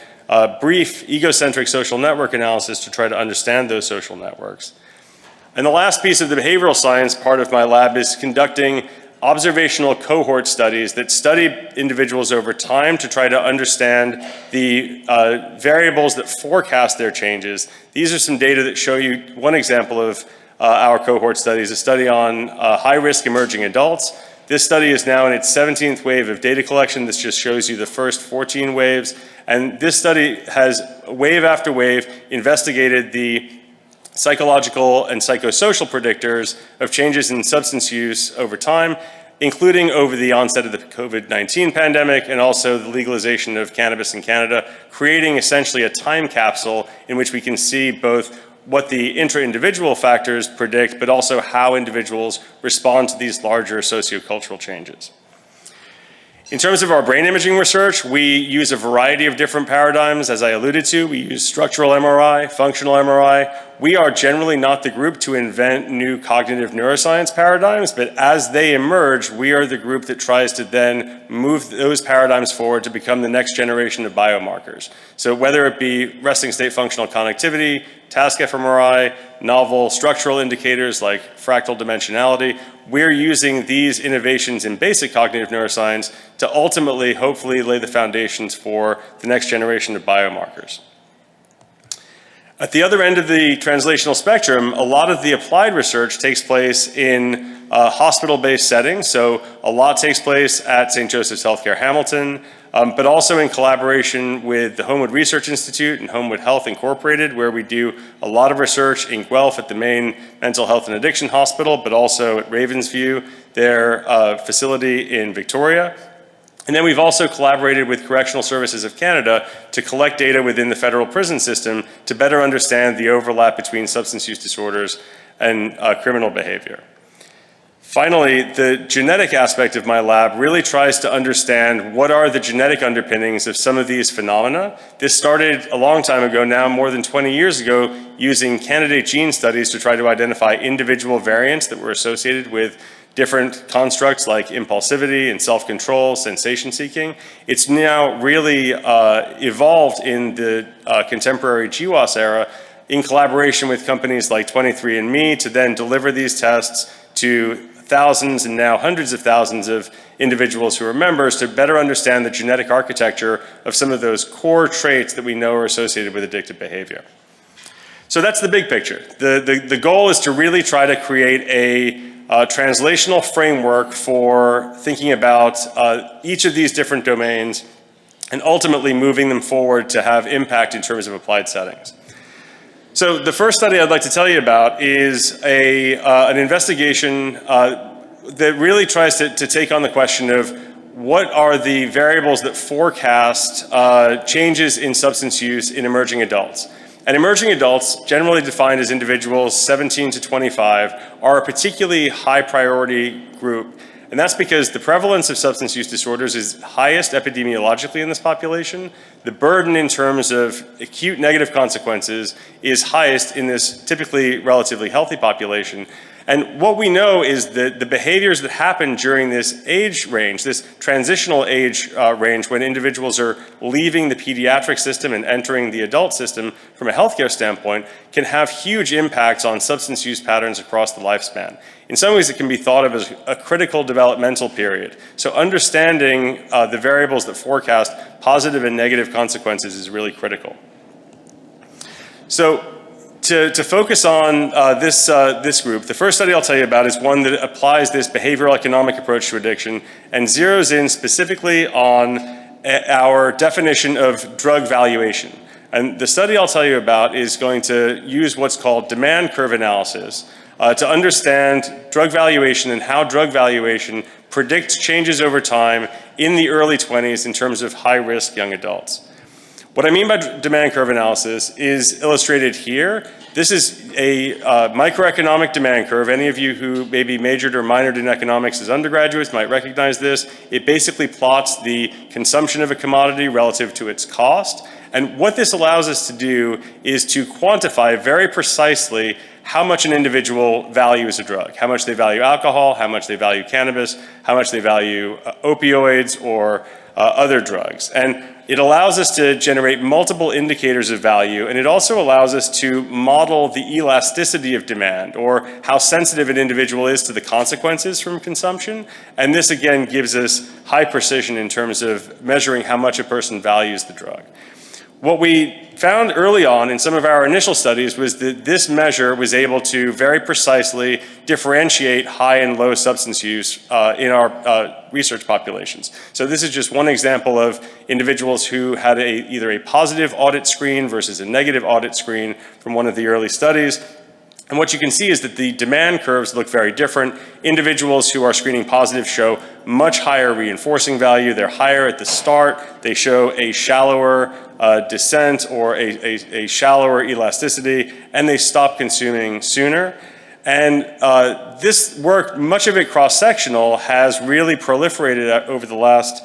brief egocentric social network analysis to try to understand those social networks. And the last piece of the behavioral science part of my lab is conducting observational cohort studies that study individuals over time to try to understand the variables that forecast their changes. These are some data that show you one example of our cohort studies, a study on high-risk emerging adults. This study is now in its 17th wave of data collection. This just shows you the first 14 waves. And this study has, wave after wave, investigated the psychological and psychosocial predictors of changes in substance use over time, including over the onset of the COVID-19 pandemic and also the legalization of cannabis in Canada, creating essentially a time capsule in which we can see both what the intra-individual factors predict, but also how individuals respond to these larger sociocultural changes. In terms of our brain imaging research, we use a variety of different paradigms. As I alluded to, we use structural MRI, functional MRI. We are generally not the group to invent new cognitive neuroscience paradigms, but as they emerge, we are the group that tries to then move those paradigms forward to become the next generation of biomarkers. So whether it be resting state functional connectivity, task fMRI, novel structural indicators like fractal dimensionality, we're using these innovations in basic cognitive neuroscience to ultimately, hopefully, lay the foundations for the next generation of biomarkers. At the other end of the translational spectrum, a lot of the applied research takes place in hospital-based settings. So a lot takes place at St. Joseph's Healthcare Hamilton, but also in collaboration with the Homewood Research Institute and Homewood Health Incorporated, where we do a lot of research in Guelph at the main mental health and addiction hospital, but also at Ravensview, their facility in Victoria. And then we've also collaborated with Correctional Services of Canada to collect data within the federal prison system to better understand the overlap between substance use disorders and criminal behavior. Finally, the genetic aspect of my lab really tries to understand what are the genetic underpinnings of some of these phenomena. This started a long time ago now, more than 20 years ago, using candidate gene studies to try to identify individual variants that were associated with different constructs like impulsivity and self-control, sensation-seeking. It's now really evolved in the contemporary GWAS era in collaboration with companies like 23andMe to then deliver these tests to thousands and now hundreds of thousands of individuals who are members to better understand the genetic architecture of some of those core traits that we know are associated with addictive behavior. So that's the big picture. The goal is to really try to create a translational framework for thinking about each of these different domains and ultimately moving them forward to have impact in terms of applied settings. So the first study I'd like to tell you about is an investigation that really tries to take on the question of what are the variables that forecast changes in substance use in emerging adults. And emerging adults, generally defined as individuals 17 to 25, are a particularly high priority group. And that's because the prevalence of substance use disorders is highest epidemiologically in this population. The burden in terms of acute negative consequences is highest in this typically relatively healthy population. And what we know is that the behaviors that happen during this age range, this transitional age range when individuals are leaving the pediatric system and entering the adult system from a healthcare standpoint, can have huge impacts on substance use patterns across the lifespan. In some ways, it can be thought of as a critical developmental period. So understanding the variables that forecast positive and negative consequences is really critical. So to focus on this group, the first study I'll tell you about is one that applies this behavioral economic approach to addiction and zeroes in specifically on our definition of drug valuation. And the study I'll tell you about is going to use what's called demand curve analysis to understand drug valuation and how drug valuation predicts changes over time in the early 20s in terms of high-risk young adults. What I mean by demand curve analysis is illustrated here. This is a microeconomic demand curve. Any of you who maybe majored or minored in economics as undergraduates might recognize this. It basically plots the consumption of a commodity relative to its cost. And what this allows us to do is to quantify very precisely how much an individual values a drug, how much they value alcohol, how much they value cannabis, how much they value opioids or other drugs. And it allows us to generate multiple indicators of value, and it also allows us to model the elasticity of demand, or how sensitive an individual is to the consequences from consumption. And this again gives us high precision in terms of measuring how much a person values the drug. What we found early on in some of our initial studies was that this measure was able to very precisely differentiate high and low substance use in our research populations. So this is just one example of individuals who had either a positive audit screen versus a negative audit screen from one of the early studies. And what you can see is that the demand curves look very different. Individuals who are screening positive show much higher reinforcing value. They're higher at the start. They show a shallower descent or a shallower elasticity, and they stop consuming sooner. And this work, much of it cross-sectional, has really proliferated over the last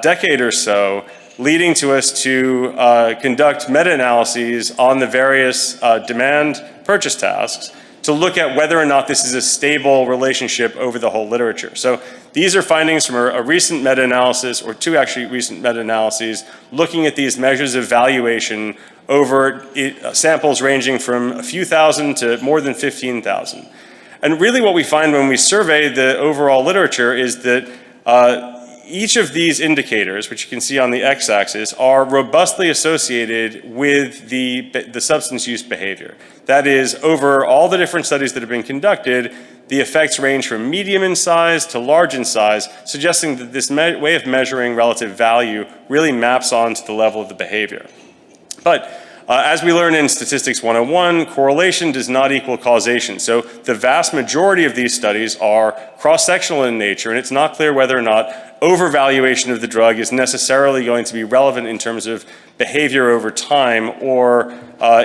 decade or so, leading to us to conduct meta-analyses on the various demand purchase tasks to look at whether or not this is a stable relationship over the whole literature. So these are findings from a recent meta-analysis, or two actually recent meta-analyses, looking at these measures of valuation over samples ranging from a few thousand to more than 15,000. And really what we find when we survey the overall literature is that each of these indicators, which you can see on the x-axis, are robustly associated with the substance use behavior. That is, over all the different studies that have been conducted, the effects range from medium in size to large in size, suggesting that this way of measuring relative value really maps onto the level of the behavior. But as we learn in Statistics 101, correlation does not equal causation. So the vast majority of these studies are cross-sectional in nature, and it's not clear whether or not overvaluation of the drug is necessarily going to be relevant in terms of behavior over time or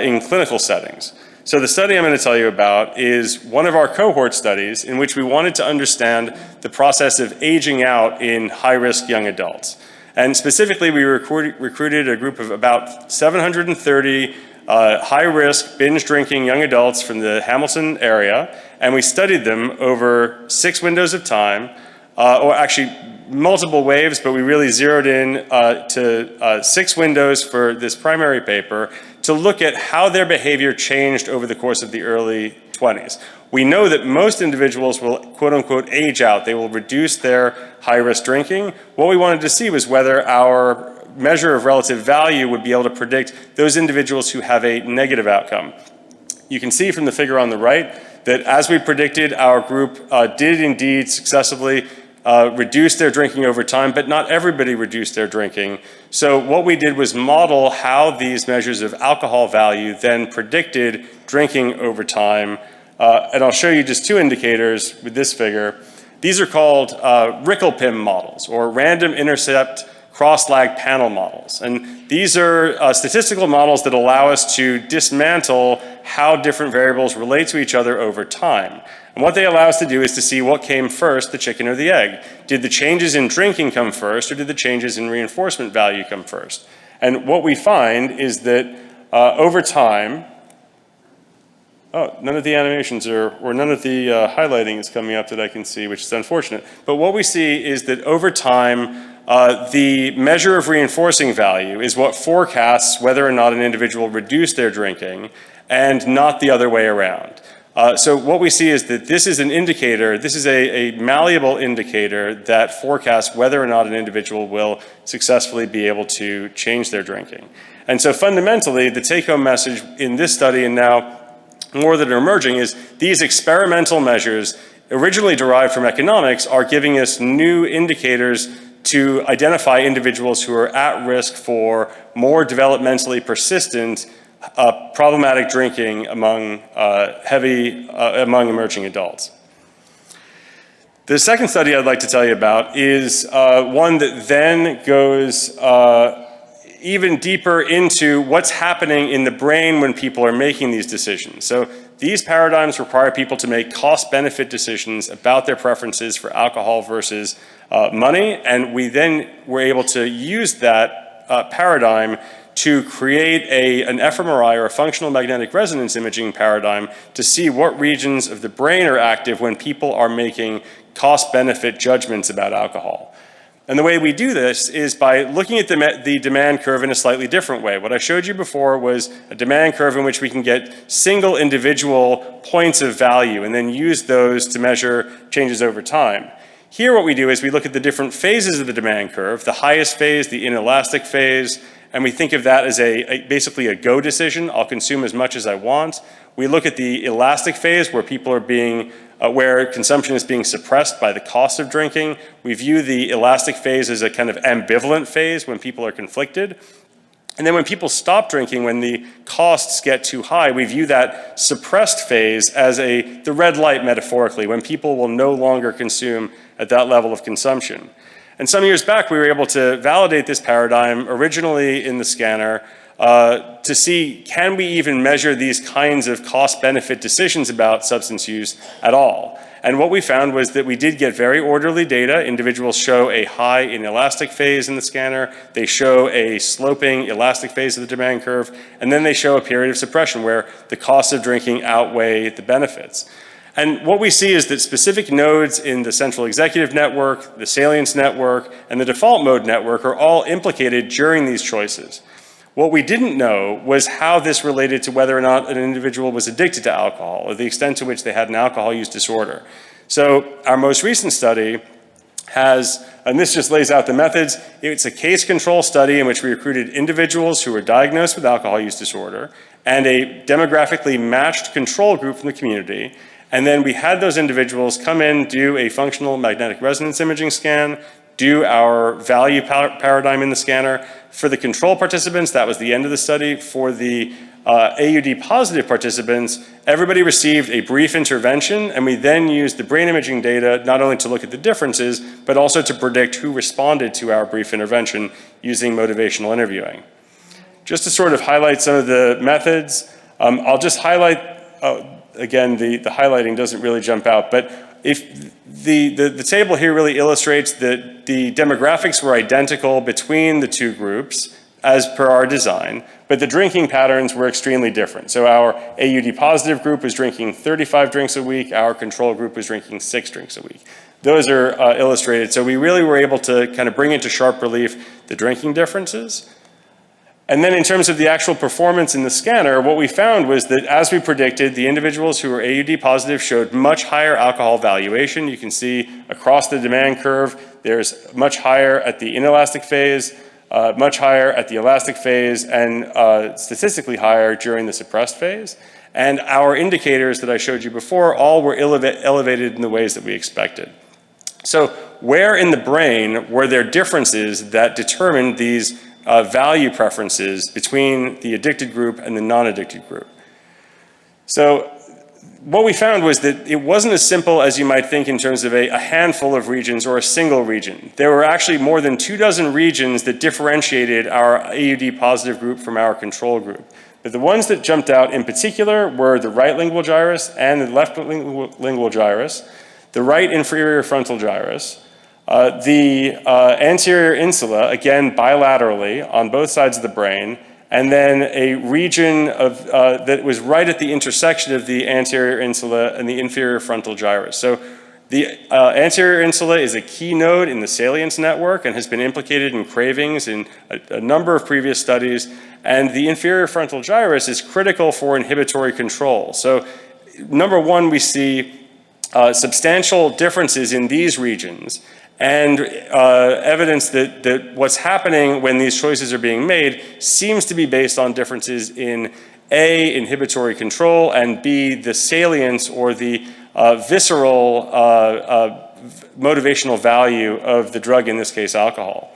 in clinical settings. So the study I'm going to tell you about is one of our cohort studies in which we wanted to understand the process of aging out in high-risk young adults. And specifically, we recruited a group of about 730 high-risk binge drinking young adults from the Hamilton area, and we studied them over 6 windows of time, or actually multiple waves, but we really zeroed in to 6 windows for this primary paper to look at how their behavior changed over the course of the early 20s. We know that most individuals will, quote unquote, age out. They will reduce their high-risk drinking. What we wanted to see was whether our measure of relative value would be able to predict those individuals who have a negative outcome. You can see from the figure on the right that as we predicted, our group did indeed successively reduce their drinking over time, but not everybody reduced their drinking. So what we did was model how these measures of alcohol value then predicted drinking over time. And I'll show you just 2 indicators with this figure. These are called RICKLPIM models, or random intercept cross-lag panel models. And these are statistical models that allow us to dismantle how different variables relate to each other over time. And what they allow us to do is to see what came first, the chicken or the egg. Did the changes in drinking come first, or did the changes in reinforcement value come first? And what we find is that over time, none of the animations or none of the highlighting is coming up that I can see, which is unfortunate. But what we see is that over time, the measure of reinforcing value is what forecasts whether or not an individual reduced their drinking, and not the other way around. So what we see is that this is an indicator, this is a malleable indicator that forecasts whether or not an individual will successfully be able to change their drinking. And so fundamentally, the take-home message in this study, and now more that are emerging, is these experimental measures, originally derived from economics, are giving us new indicators to identify individuals who are at risk for more developmentally persistent problematic drinking among among emerging adults. The second study I'd like to tell you about is one that then goes even deeper into what's happening in the brain when people are making these decisions. So these paradigms require people to make cost-benefit decisions about their preferences for alcohol versus money, and we then were able to use that paradigm to create an fMRI, or a functional magnetic resonance imaging paradigm, to see what regions of the brain are active when people are making cost-benefit judgments about alcohol. And the way we do this is by looking at the demand curve in a slightly different way. What I showed you before was a demand curve in which we can get single individual points of value and then use those to measure changes over time. Here what we do is we look at the different phases of the demand curve, the highest phase, the inelastic phase, and we think of that as basically a go decision. I'll consume as much as I want. We look at the elastic phase where people are being where consumption is being suppressed by the cost of drinking. We view the elastic phase as a kind of ambivalent phase when people are conflicted. And then when people stop drinking, when the costs get too high, we view that suppressed phase as the red light metaphorically, when people will no longer consume at that level of consumption. And some years back, we were able to validate this paradigm originally in the scanner to see, can we even measure these kinds of cost-benefit decisions about substance use at all? And what we found was that we did get very orderly data. Individuals show a high inelastic phase in the scanner. They show a sloping elastic phase of the demand curve. And then they show a period of suppression where the costs of drinking outweigh the benefits. And what we see is that specific nodes in the central executive network, the salience network, and the default mode network are all implicated during these choices. What we didn't know was how this related to whether or not an individual was addicted to alcohol, or the extent to which they had an alcohol use disorder. So our most recent study has, and this just lays out the methods, it's a case control study in which we recruited individuals who were diagnosed with alcohol use disorder and a demographically matched control group from the community. And then we had those individuals come in, do a functional magnetic resonance imaging scan, do our value paradigm in the scanner. For the control participants, that was the end of the study. For the AUD positive participants, everybody received a brief intervention, and we then used the brain imaging data not only to look at the differences, but also to predict who responded to our brief intervention using motivational interviewing. Just to sort of highlight some of the methods, I'll just highlight, again, the highlighting doesn't really jump out, but if the table here really illustrates that the demographics were identical between the two groups. as per our design, but the drinking patterns were extremely different. So our AUD positive group was drinking 35 drinks a week, our control group was drinking 6 drinks a week. Those are illustrated, so we really were able to kind of bring into sharp relief the drinking differences. And then in terms of the actual performance in the scanner, what we found was that as we predicted, the individuals who were AUD positive showed much higher alcohol valuation. You can see across the demand curve, there's much higher at the inelastic phase, much higher at the elastic phase, and statistically higher during the suppressed phase. And our indicators that I showed you before all were elevated in the ways that we expected. So where in the brain were there differences that determined these value preferences between the addicted group and the non-addicted group? So what we found was that it wasn't as simple as you might think in terms of a handful of regions or a single region. There were actually more than 24 regions that differentiated our AUD positive group from our control group. But the ones that jumped out in particular were the right lingual gyrus and the left lingual gyrus, the right inferior frontal gyrus, the anterior insula, again bilaterally on both sides of the brain, and then a region of, that was right at the intersection of the anterior insula and the inferior frontal gyrus. So the anterior insula is a key node in the salience network and has been implicated in cravings in a number of previous studies, and the inferior frontal gyrus is critical for inhibitory control. So number one, we see substantial differences in these regions, and evidence that what's happening when these choices are being made seems to be based on differences in A, inhibitory control, and B, the salience or the visceral motivational value of the drug, in this case alcohol.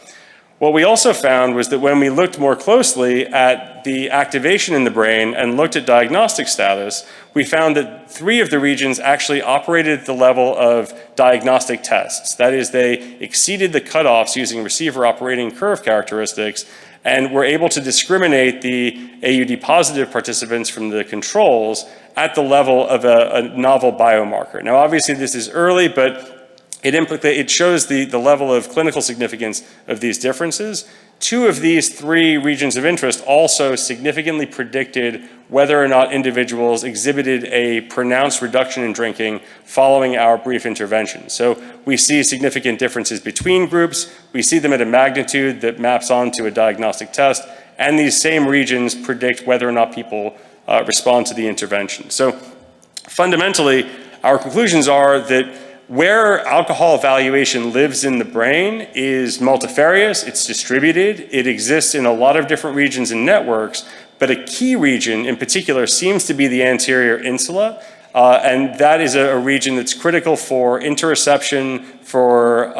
What we also found was that when we looked more closely at the activation in the brain and looked at diagnostic status, we found that 3 of the regions actually operated at the level of diagnostic tests. That is, they exceeded the cutoffs using receiver operating curve characteristics and were able to discriminate the AUD positive participants from the controls at the level of a novel biomarker. Now, obviously this is early, but it shows the level of clinical significance of these differences. 2 of these 3 regions of interest also significantly predicted whether or not individuals exhibited a pronounced reduction in drinking following our brief intervention. So we see significant differences between groups. We see them at a magnitude that maps onto a diagnostic test, and these same regions predict whether or not people respond to the intervention. So fundamentally, our conclusions are that where alcohol valuation lives in the brain is multifarious, it's distributed, it exists in a lot of different regions and networks, but a key region in particular seems to be the anterior insula, and that is a region that's critical for interoception, for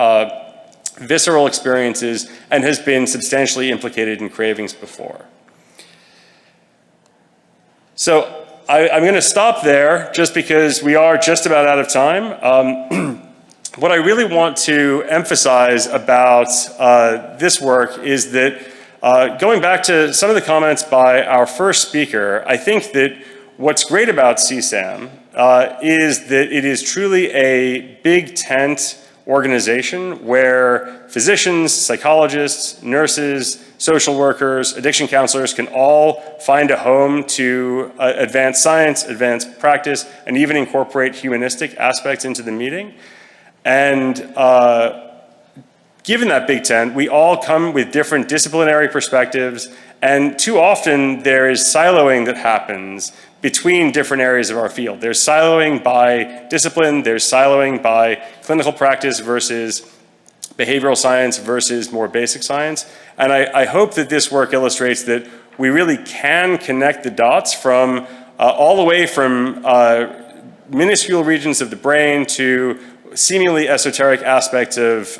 visceral experiences, and has been substantially implicated in cravings before. So I'm going to stop there just because we are just about out of time. What I really want to emphasize about this work is that going back to some of the comments by our first speaker, I think that what's great about CSAM is that it is truly a big tent organization where physicians, psychologists, nurses, social workers, addiction counselors can all find a home to advance science, advance practice, and even incorporate humanistic aspects into the meeting. And given that big tent, we all come with different disciplinary perspectives, and too often there is siloing that happens between different areas of our field. There's siloing by discipline, there's siloing by clinical practice versus behavioral science versus more basic science. And I hope that this work illustrates that we really can connect the dots from all the way from minuscule regions of the brain to seemingly esoteric aspects of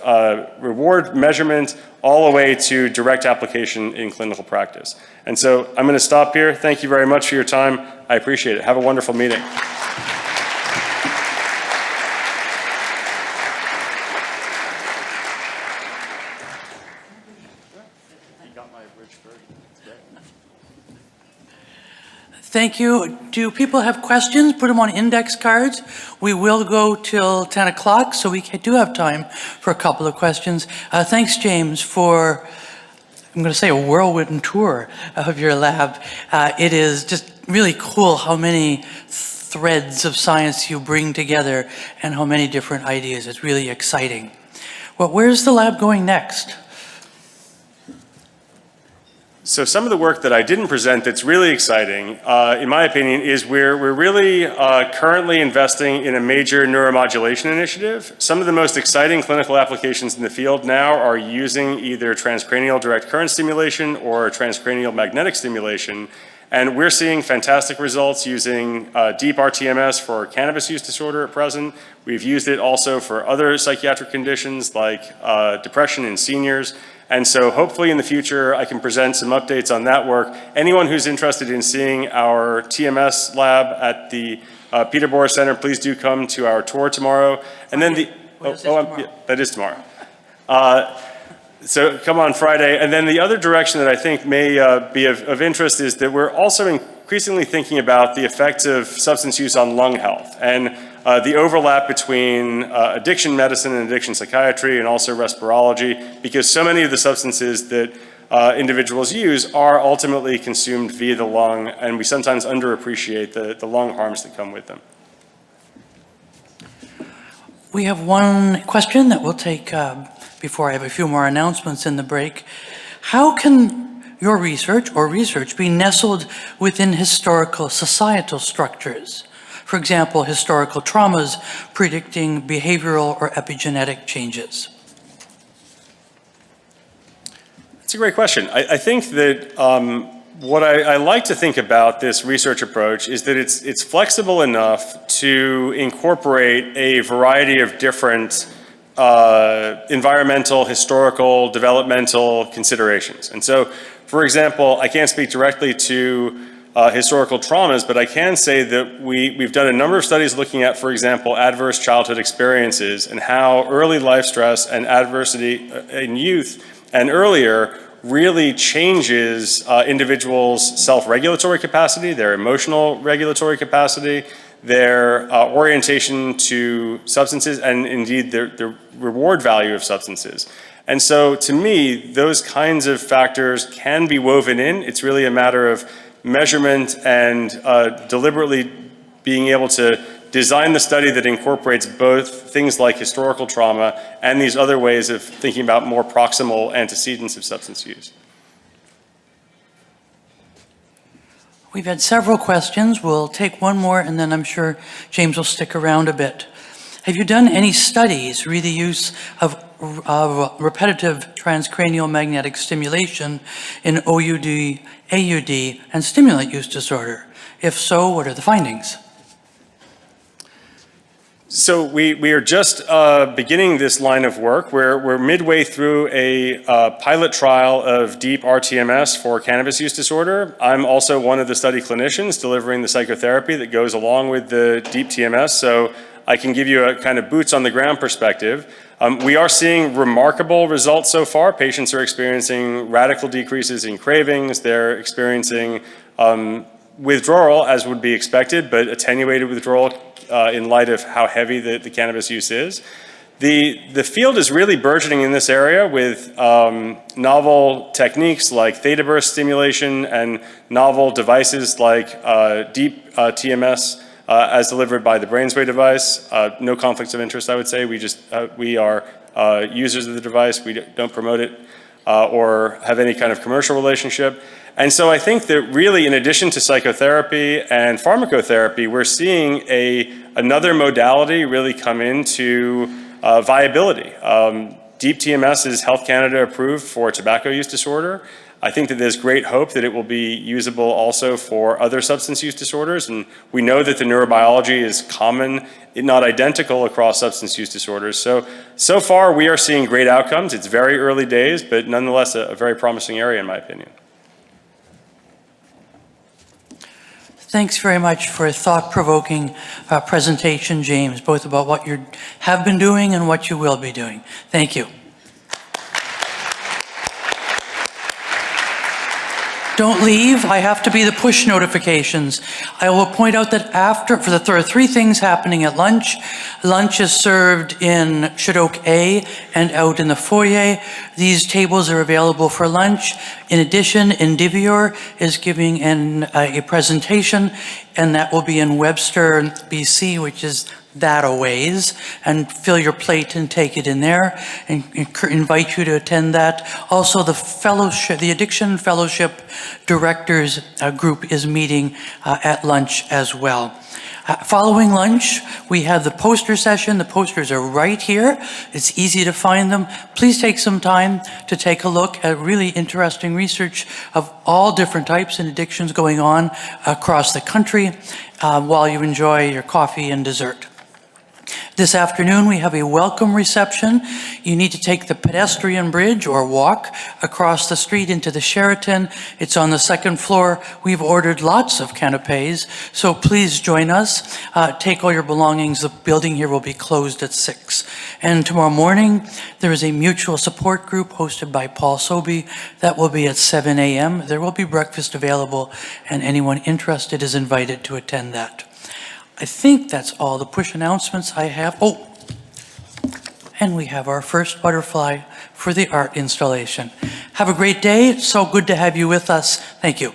reward measurement, all the way to direct application in clinical practice. And so I'm going to stop here. Thank you very much for your time. I appreciate it. Have a wonderful meeting. Thank you. Do people have questions? Put them on index cards. We will go till 10 o'clock, so we do have time for a couple of questions. Thanks, James, for I'm going to say a whirlwind tour of your lab. It is just really cool how many threads of science you bring together and how many different ideas. It's really exciting. Well, where's the lab going next? So some of the work that I didn't present that's really exciting, in my opinion, is we're really currently investing in a major neuromodulation initiative. Some of the most exciting clinical applications in the field now are using either transcranial direct current stimulation or transcranial magnetic stimulation. And we're seeing fantastic results using deep RTMS for cannabis use disorder at present. We've used it also for other psychiatric conditions like depression in seniors. And so hopefully in the future, I can present some updates on that work. Anyone who's interested in seeing our TMS lab at the Peterborough Center, please do come to our tour tomorrow. And then that is tomorrow. So come on Friday. And then the other direction that I think may be of interest is that we're also increasingly thinking about the effects of substance use on lung health and the overlap between addiction medicine and addiction psychiatry and also respirology, because so many of the substances that individuals use are ultimately consumed via the lung, and we sometimes underappreciate the lung harms that come with them. We have one question that we'll take before I have a few more announcements in the break. How can your research or research be nestled within historical societal structures? For example, historical traumas predicting behavioral or epigenetic changes. That's a great question. I think that what I like to think about this research approach is that it's flexible enough to incorporate a variety of different environmental, historical, developmental considerations. And so, for example, I can't speak directly to historical traumas, but I can say that we've done a number of studies looking at, for example, adverse childhood experiences and how early life stress and adversity in youth and earlier really changes individuals' self-regulatory capacity, their emotional regulatory capacity, their orientation to substances, and indeed their reward value of substances. And so to me, those kinds of factors can be woven in. It's really a matter of measurement and deliberately being able to design the study that incorporates both things like historical trauma and these other ways of thinking about more proximal antecedents of substance use. We've had several questions. We'll take one more, and then I'm sure James will stick around a bit. Have you done any studies re the use of repetitive transcranial magnetic stimulation in OUD, AUD, and stimulant use disorder? If so, what are the findings? So we are just beginning this line of work. We're midway through a pilot trial of deep RTMS for cannabis use disorder. I'm also one of the study clinicians delivering the psychotherapy that goes along with the deep TMS, so I can give you a kind of boots on the ground perspective. We are seeing remarkable results so far. Patients are experiencing radical decreases in cravings. They're experiencing withdrawal, as would be expected, but attenuated withdrawal in light of how heavy the cannabis use is. The field is really burgeoning in this area with novel techniques like theta burst stimulation and novel devices like deep TMS as delivered by the BrainsWay device. No conflicts of interest, I would say. We are users of the device. We don't promote it or have any kind of commercial relationship. And so I think that really, in addition to psychotherapy and pharmacotherapy, we're seeing another modality really come into viability. Deep TMS is Health Canada approved for tobacco use disorder. I think that there's great hope that it will be usable also for other substance use disorders. And we know that the neurobiology is common, not identical across substance use disorders. So far we are seeing great outcomes. It's very early days, but nonetheless a very promising area in my opinion. Thanks very much for a thought-provoking presentation, James, both about what you have been doing and what you will be doing. Thank you. Don't leave. I have to be the push notifications. I will point out that there are three things happening at lunch. Lunch is served in Shadoke A and out in the foyer. These tables are available for lunch. In addition, Indivior is giving a presentation, and that will be in Webster, BC, which is that a ways, and fill your plate and take it in there, and invite you to attend that. Also, the Addiction Fellowship Directors Group is meeting at lunch as well. Following lunch, we have the poster session. The posters are right here. It's easy to find them. Please take some time to take a look at really interesting research of all different types and addictions going on across the country while you enjoy your coffee and dessert. This afternoon, we have a welcome reception. You need to take the pedestrian bridge or walk across the street into the Sheraton. It's on the second floor. We've ordered lots of canapes, so please join us. Take all your belongings. The building here will be closed at 6. And tomorrow morning, there is a mutual support group hosted by Paul Sobey. That will be at 7 a.m. There will be breakfast available, and anyone interested is invited to attend that. I think that's all the push announcements I have. Oh, and we have our first butterfly for the art installation. Have a great day. It's so good to have you with us. Thank you.